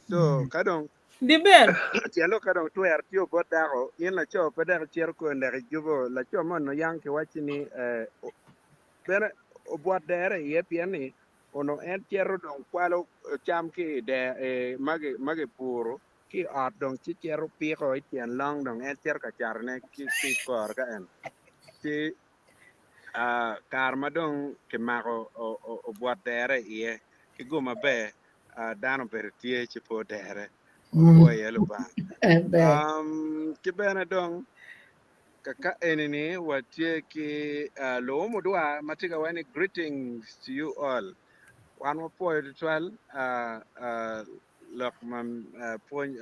so kadong Di ben. Tielo ka dong tuer tio bot daro yen la cho pe dar chier ko ndere jubo la cho mon no yang ke wachini bene o bot dere ye piani ono en chiero dong kwalo cham ki de mage puro ki ot dong chi chiero piko itien long dong en chier ka charne ki kor ka en ti kar madong ke mako o bot dere ye ki guma be dano ber tie chi po dere o po yelo ba Be. kibene dong kaka enini watie ki lo mudwa matiga wani greetings to you all one more point 12 lok mam point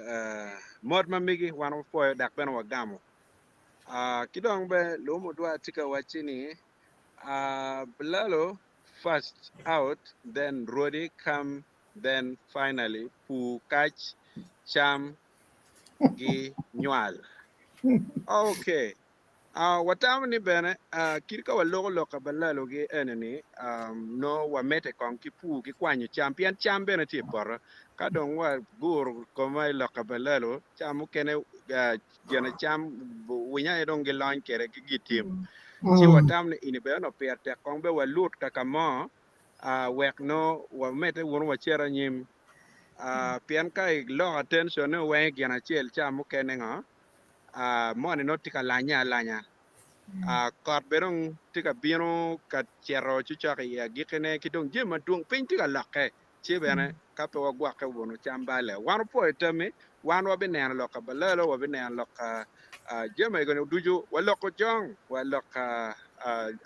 mod mamigi one more point dak ben wagamo kidong be lo mudwa tika wachini blalo first out then rodi come then finally pu catch cham gi nywal. Okay. Watamu ni bene kirka wa loka balalo gi eneni no wa mete kon ki pu ki kwanyu champion bene ti por ka don wa gur ko mai loka balalo chamu kene jana cham winya don gi lon kere ki gitim chi watam ni ini bene no perte kon be wa lut kaka mo wek no wa mete won wa chera nyim pian kai lo attention no we jana chel chamu kene nga mo ni no tika lanya kot berong tika bino ka chero chucha ya gikene kidong je madung pin tika lakke che bene ka pe wa gwa ka wono chambale wan po etame wan wa benen loka balalo wa benen loka je mai gono duju wa loko jong wa loka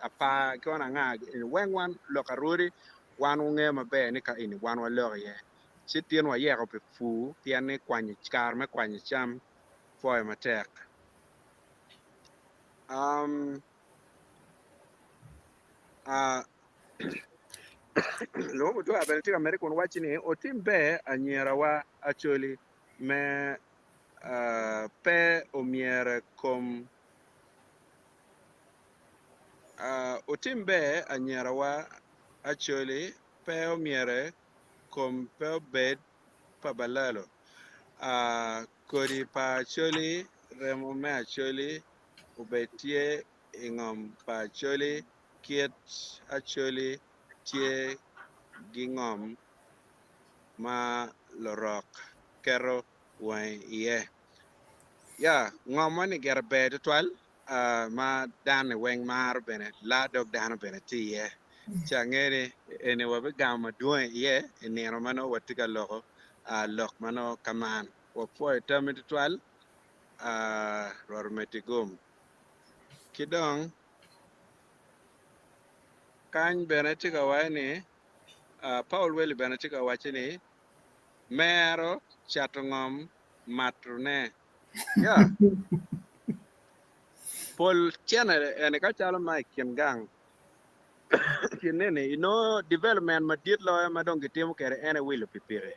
apa kona nga wen wan loka ruri wan nge ma be ni ka ini wan wa lo ye chitien wa ye ko pe fu pian ni kwani char me kwani cham fo ma tek lo mo to abel tika mere kon wachini o timbe anyera wa actually me pe o miere kom o timbe anyera wa actually pe o miere kom pe bed pa balalo kodi pa actually remo me actually ubetie ingom pa actually kiet actually tie gingom ma lorok kero wen ye ya ngomani ger bed twal ma dan wen mar bene la dog dan bene ti ye changere ene wabe gama duwe ye ene mano watiga loko lok mano kaman wo po tamit twal rormetigum kidong kany bene tiga wani Paul Welly bene tiga wachini mero chatungom matrune ya Paul chene ene ka chalo mai gang kinene development ma dit lo ma dong gitimo kere ene wilo pipire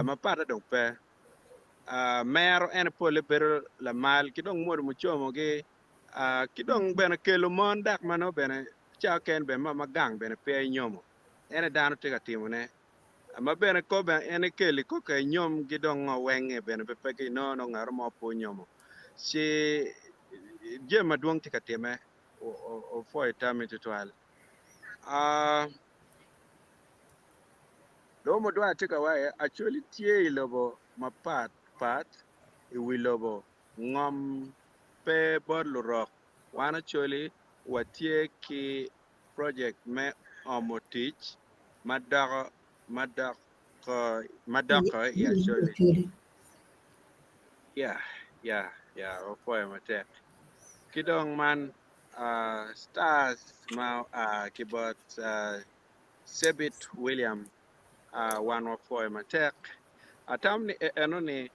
ma pata dong pe mero ene Paul bero la mal kidong mod mo chomo ge kidong bene kelo mon dak mano bene cha ken be ma gang bene pe nyomo ene dano tiga timo ne ma bene ko ben ene keli ko ke nyom gidong wenge bene be pegi no ngaro mo po nyomo si je ma duong tika time o fo etame twal do mo dwa tika wae actually tie lobo ma pat I wilobo ngom pe bor lurok wana actually watie ki project me omotich madako ya actually yeah o poem attack kidong man stars ma kibot Sebit William one of poem attack atam ni enoni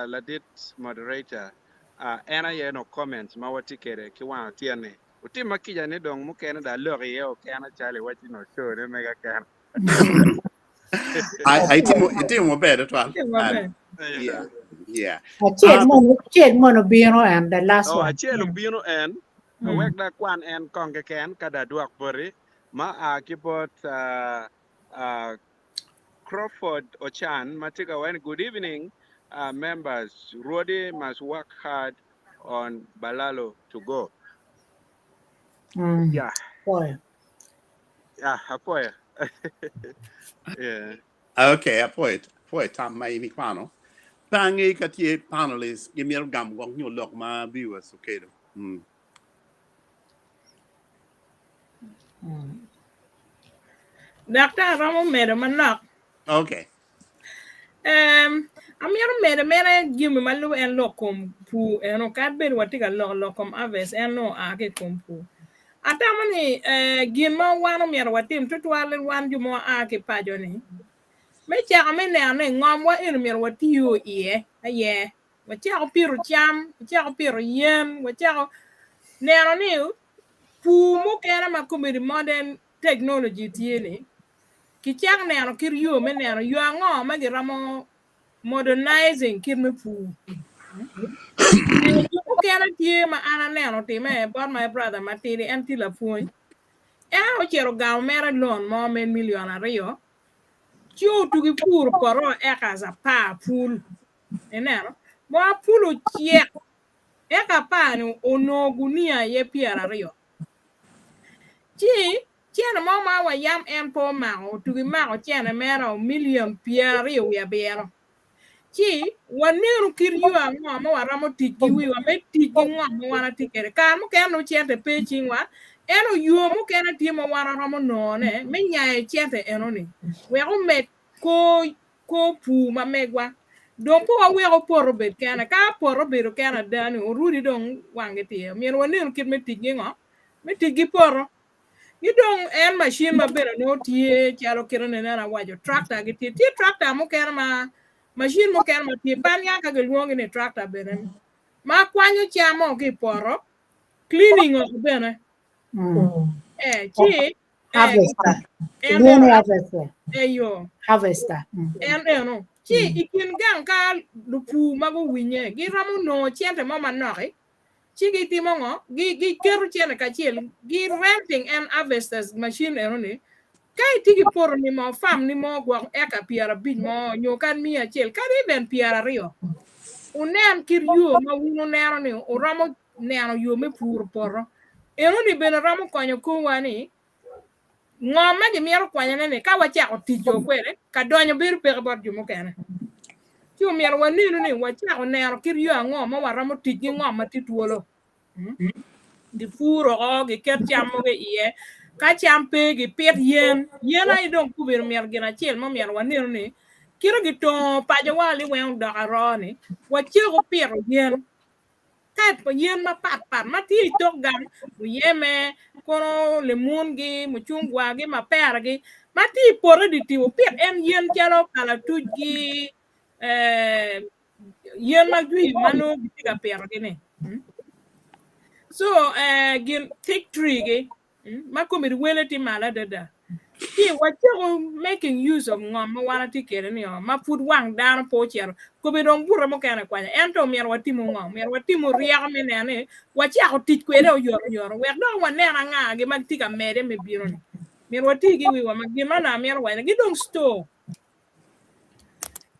ladit moderator ena ye no comments ma watikere ki wan tiene utima kija ni dong mukene da lori ye o kana chale wati no show ne mega kan I timo bed twal. yeah Yeah. Chet mono bino and the last oh one. achelo bino en awek da kwan en konge ken kada duak bori ma kibot Crawford Ochan matiga wen good evening members, Rodi must work hard on Balalo to go. Yeah, Boy. apoya. Yeah. Okay, apoy tam mai mi kwano. Tangi ka tie panelists give me gam wong you look my viewers okay do. Doctor Ramo mero manok. Okay. Amiaro mere gimme malu en lokom pu eno kadber watiga lokom aves eno ake kompu. Atamani gimma wano miaro watim tutwale wan jumo ake pajoni. Me chaka me ne ngom wa eno miaro watiyo iye aye. Wachako piro cham, wachako piro yen, wachako nero ni pu mo kera makumiri modern technology tiene. Kichak nero kir yo me nero yo ango magiramo modernizing kirme pu. Kera tie ma ana neno time but my brother matiri anti la puny. O chero gaw mera lon mo men million ario. Chiu tugi pur poro eka za pa pul. Enero. Mo pulu chiek. Eka pa ni onogunia ye piera ario. Chiena mo ma wa yam empo mao tugi mao chiena mera million piera ya bero. Wanero kir yu angwa ma waramo tiki wi wa me tiki ngwa ma wana tikere ka mo keno chiente pe chingwa eno yu mo kena ti mo wana ramo no ne me nyae chiente eno ni we o me ko pu ma megwa don po wa we o poro bet kana ka poro bero kana dani o rudi don wange ti mi wanero kir me tiki ngwa me tiki poro you don't en machine ma bero no tie chalo kero ne na wajo tractor gi tie tractor mo kena ma machine mo kena ma tie pan ya ka luongi ne tractor bene ma kwanyo chamo gi poro cleaning of bene Harvester. en Harvester. yo Harvester. en ikin gang ka lupu mago winye gi ramu no chiente mo manoki gi timo ngo gi keru chiene ka chiel gi renting and harvesters machine ni kai tigi poro ni mo fam ni mo gwa eka piara bin mo nyokan mia chiel kari ben piara rio unen kir yo ma wino nero ni uramo nero yo me pur poro ni ben ramo konyo kuwani ngoma gi miero kwanya ne ka wacha otijo kwere ka donyo bir pe bor jumo kene ti miero wanino ni wacha nero kir yo ngoma waramo tiji ngoma tituolo di furo gi ket chamo ge iye ka champe gi pet yen ai don kubir mier gina chiel mo mier waniro ni kiro gi to pa jawali wen dagaroni wachego piero yen kat po yen ma pat ma ti tok gam yeme kono lemun gi muchungwa gi mapera gi ma ti poro di ti pet en yen chalo kala tuji yen ma gwi mano gi tiga piero gi ne so gin thick tree gi ma komir wele ti mala dada ti wachego making use of ngom ma wana ti kere ni ma put wang dan po chero ko be don burro mo kana kwanya ento mier watimo ngom mier watimo riak me ne wachago tit kwere o yor we do wane na nga gi mag tika mere me biro ni mier watigi wi wa mag mana mier wa gi don store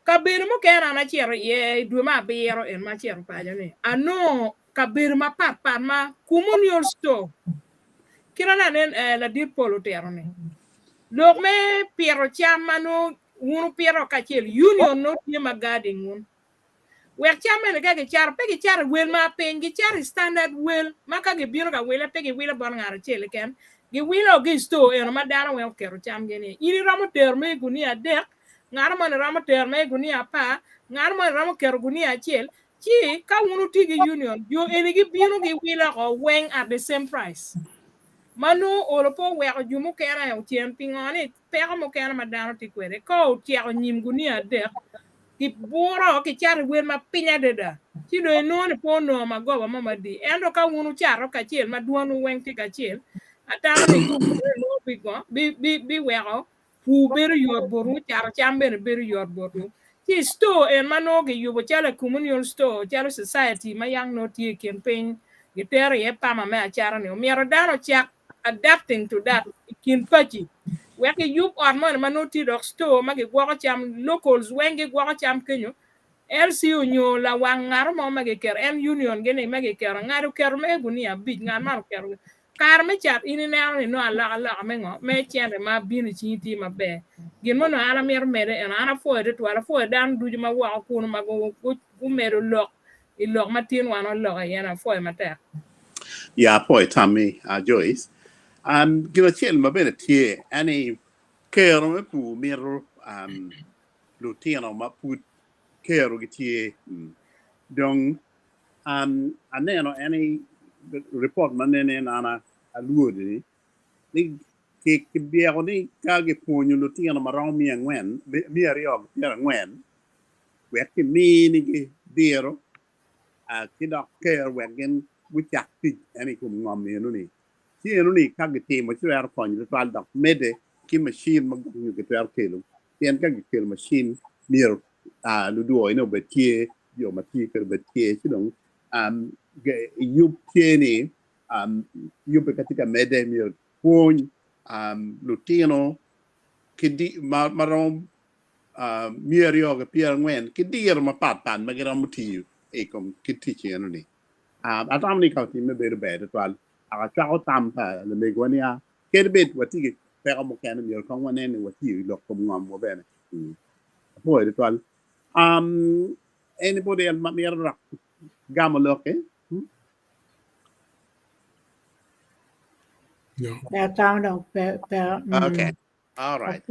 kabir mo kana na chero ye du ma biro en ma chero pa ni ano kabir ma pat ma communal store kirana nen la dir polo tero ni lok me piero chamano uno piero kachel union no tie magadi ngun wer chamene ga ke char pe ke char wel ma pen ge char standard wel maka ge biro ga wel pe ge wel bon ngara chele ken ge wilo ge sto e ma dara wel kero cham ge ne iri ramo ter me gunia dek ngara mo ramo ter me gunia pa ngara mo ramo kero gunia chel chi ka uno tigi union yo ene ge biro ge wilo go wen at the same price manu olopo weko jumu kera ya utien pingoni peko mo kera madano tikwere ko tiako nyim gunia dek ki buro ki char wer ma pinya deda ti do no ne po no ma goba mama di endo ka wunu charo ka chiel ma duonu wen ti ka chiel atama ne ku no bi weko pu beru yor boru charo chambe beru yor boru ti store en mano ge yubo chala communal store chala society ma yang no ti campaign gitere ye pama me achara ne miero dano chak adapting to that kin pachi weki yup on man manoti dok store magi gwako cham locals wengi gwako cham kenyo LCU nyo la wangar mo magiker en union gene magiker ngaru ker me gunia big ngamar ker kar me chat ini ne no ala mengo me chende ma bini chiti ma be gin mo no ala mer mere en ana fo de to ala fo dan du ma wa ko ma go mero lo I lo matin wan lo yana fo ma ta ya poi Tommy Joyce gina chiel ma bene tie ani kero me pu miro lutino ma pu kero gi tie dong aneno any report manene nana aluodi ni ke biero ni kage ponyo lutino marom mi angwen mi ario ngwen wek mi ni ge biero kidok care wegen wichak ti any kum ngom ni no ni ti no ni kage ti mo chwer kon ni twal dok mede ki machine mag ni ge twer kelo tien kage kel machine mir lu do ino betie yo mati ke betie ti dong yup tieni yup katika mede mir pon lutino kidi marom mir yo ge pier ngwen kidir ma patan magiram muti ekom kiti cheno ni atam ni ka ti me be be twal aga chao tam pa le me gonia kerbet wati pe mo kan mi ko ngone ni wati lo ko ngam mo bene boy twal anybody else me ra gamaloke No. Pe tao đâu pe okay all right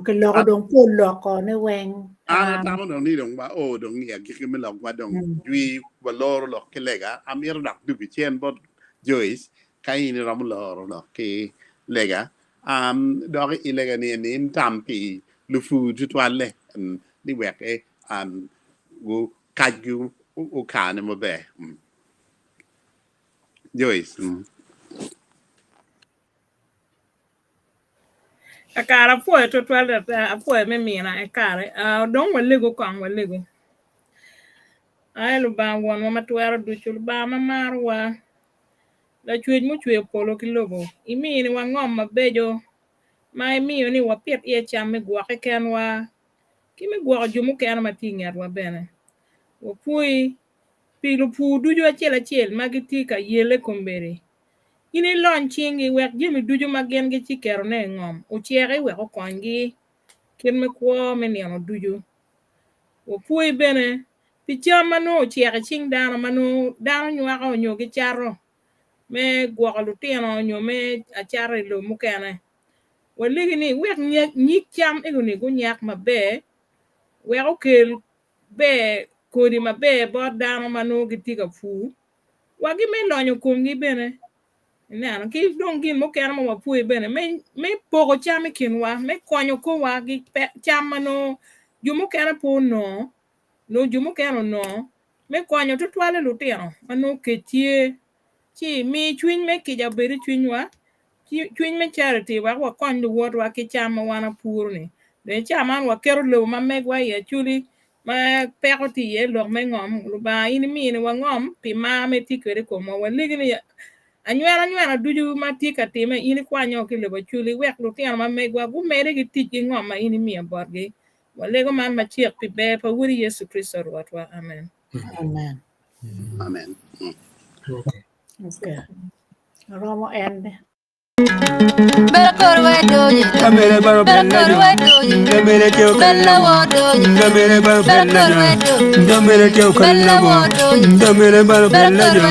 cái lo dong phun lo ko ne weng ana tamo dong ni dong ba o dong ya ki me lo ba dong wi wa lor lo kelega amir dak du bi chen bot Joyce kai ni ram lor lo ki lega do ilega ni tampi lu fu ju twale ni wek wo kaju o kan mo be Joyce akara fo to twal da fo me mi na akare don wale go kan wale go ai lu ba won ma twero du chul ba ma marwa la chwej mu chwe polo kilogo imi ni wa ngom ma bejo mai mi ni wa pet ye cham me gwa ke ken wa ki me gwa ju mu ken ma tinga wa bene wo pui pilu pu du jo chela ma giti ka yele kombere ini lon chingi wek jimi duju magen gi chikero ne ngom uchiere we ko kongi kin me kwo me ne no duju o pui bene pichama no uchiere ching dano manu dano nywako nyo gi charo me gwalo tino nyo me achare lo mukene waligi ni wek nyik cham iguni go nyak mabe we okel be kodi mabe bo dano manu gitika fu wagi me lonyo kumgi bene na ki don gin mo kera mo pu bene me pogo cham kinwa me konyo ko wa gi cham no jumo kera pu no jumo kera no me konyo to twale lutino mano ketie chi mi chwin me ki jaberi chwinwa chwin me charity wa konyo wot wa ki cham wana pur ni de cham an wa kero lo ma megwa ye chuli ma pekoti ye lo me ngom lu ba ini mi ni wa ngom pi ma me tikere ko mo wa ligini anywera duju matika time ini kwanyo kile bachuli wek lutian ma megwa gu mere gi tiji ngoma ini mi borge walego man ma chiek pi be pa wuri Yesu Kristo rotwa amen amen okay romo end Kamere baro bella jo, kamere kyo kalla wo, kamere baro bella jo, kamere kyo kalla wo, kamere baro bella jo.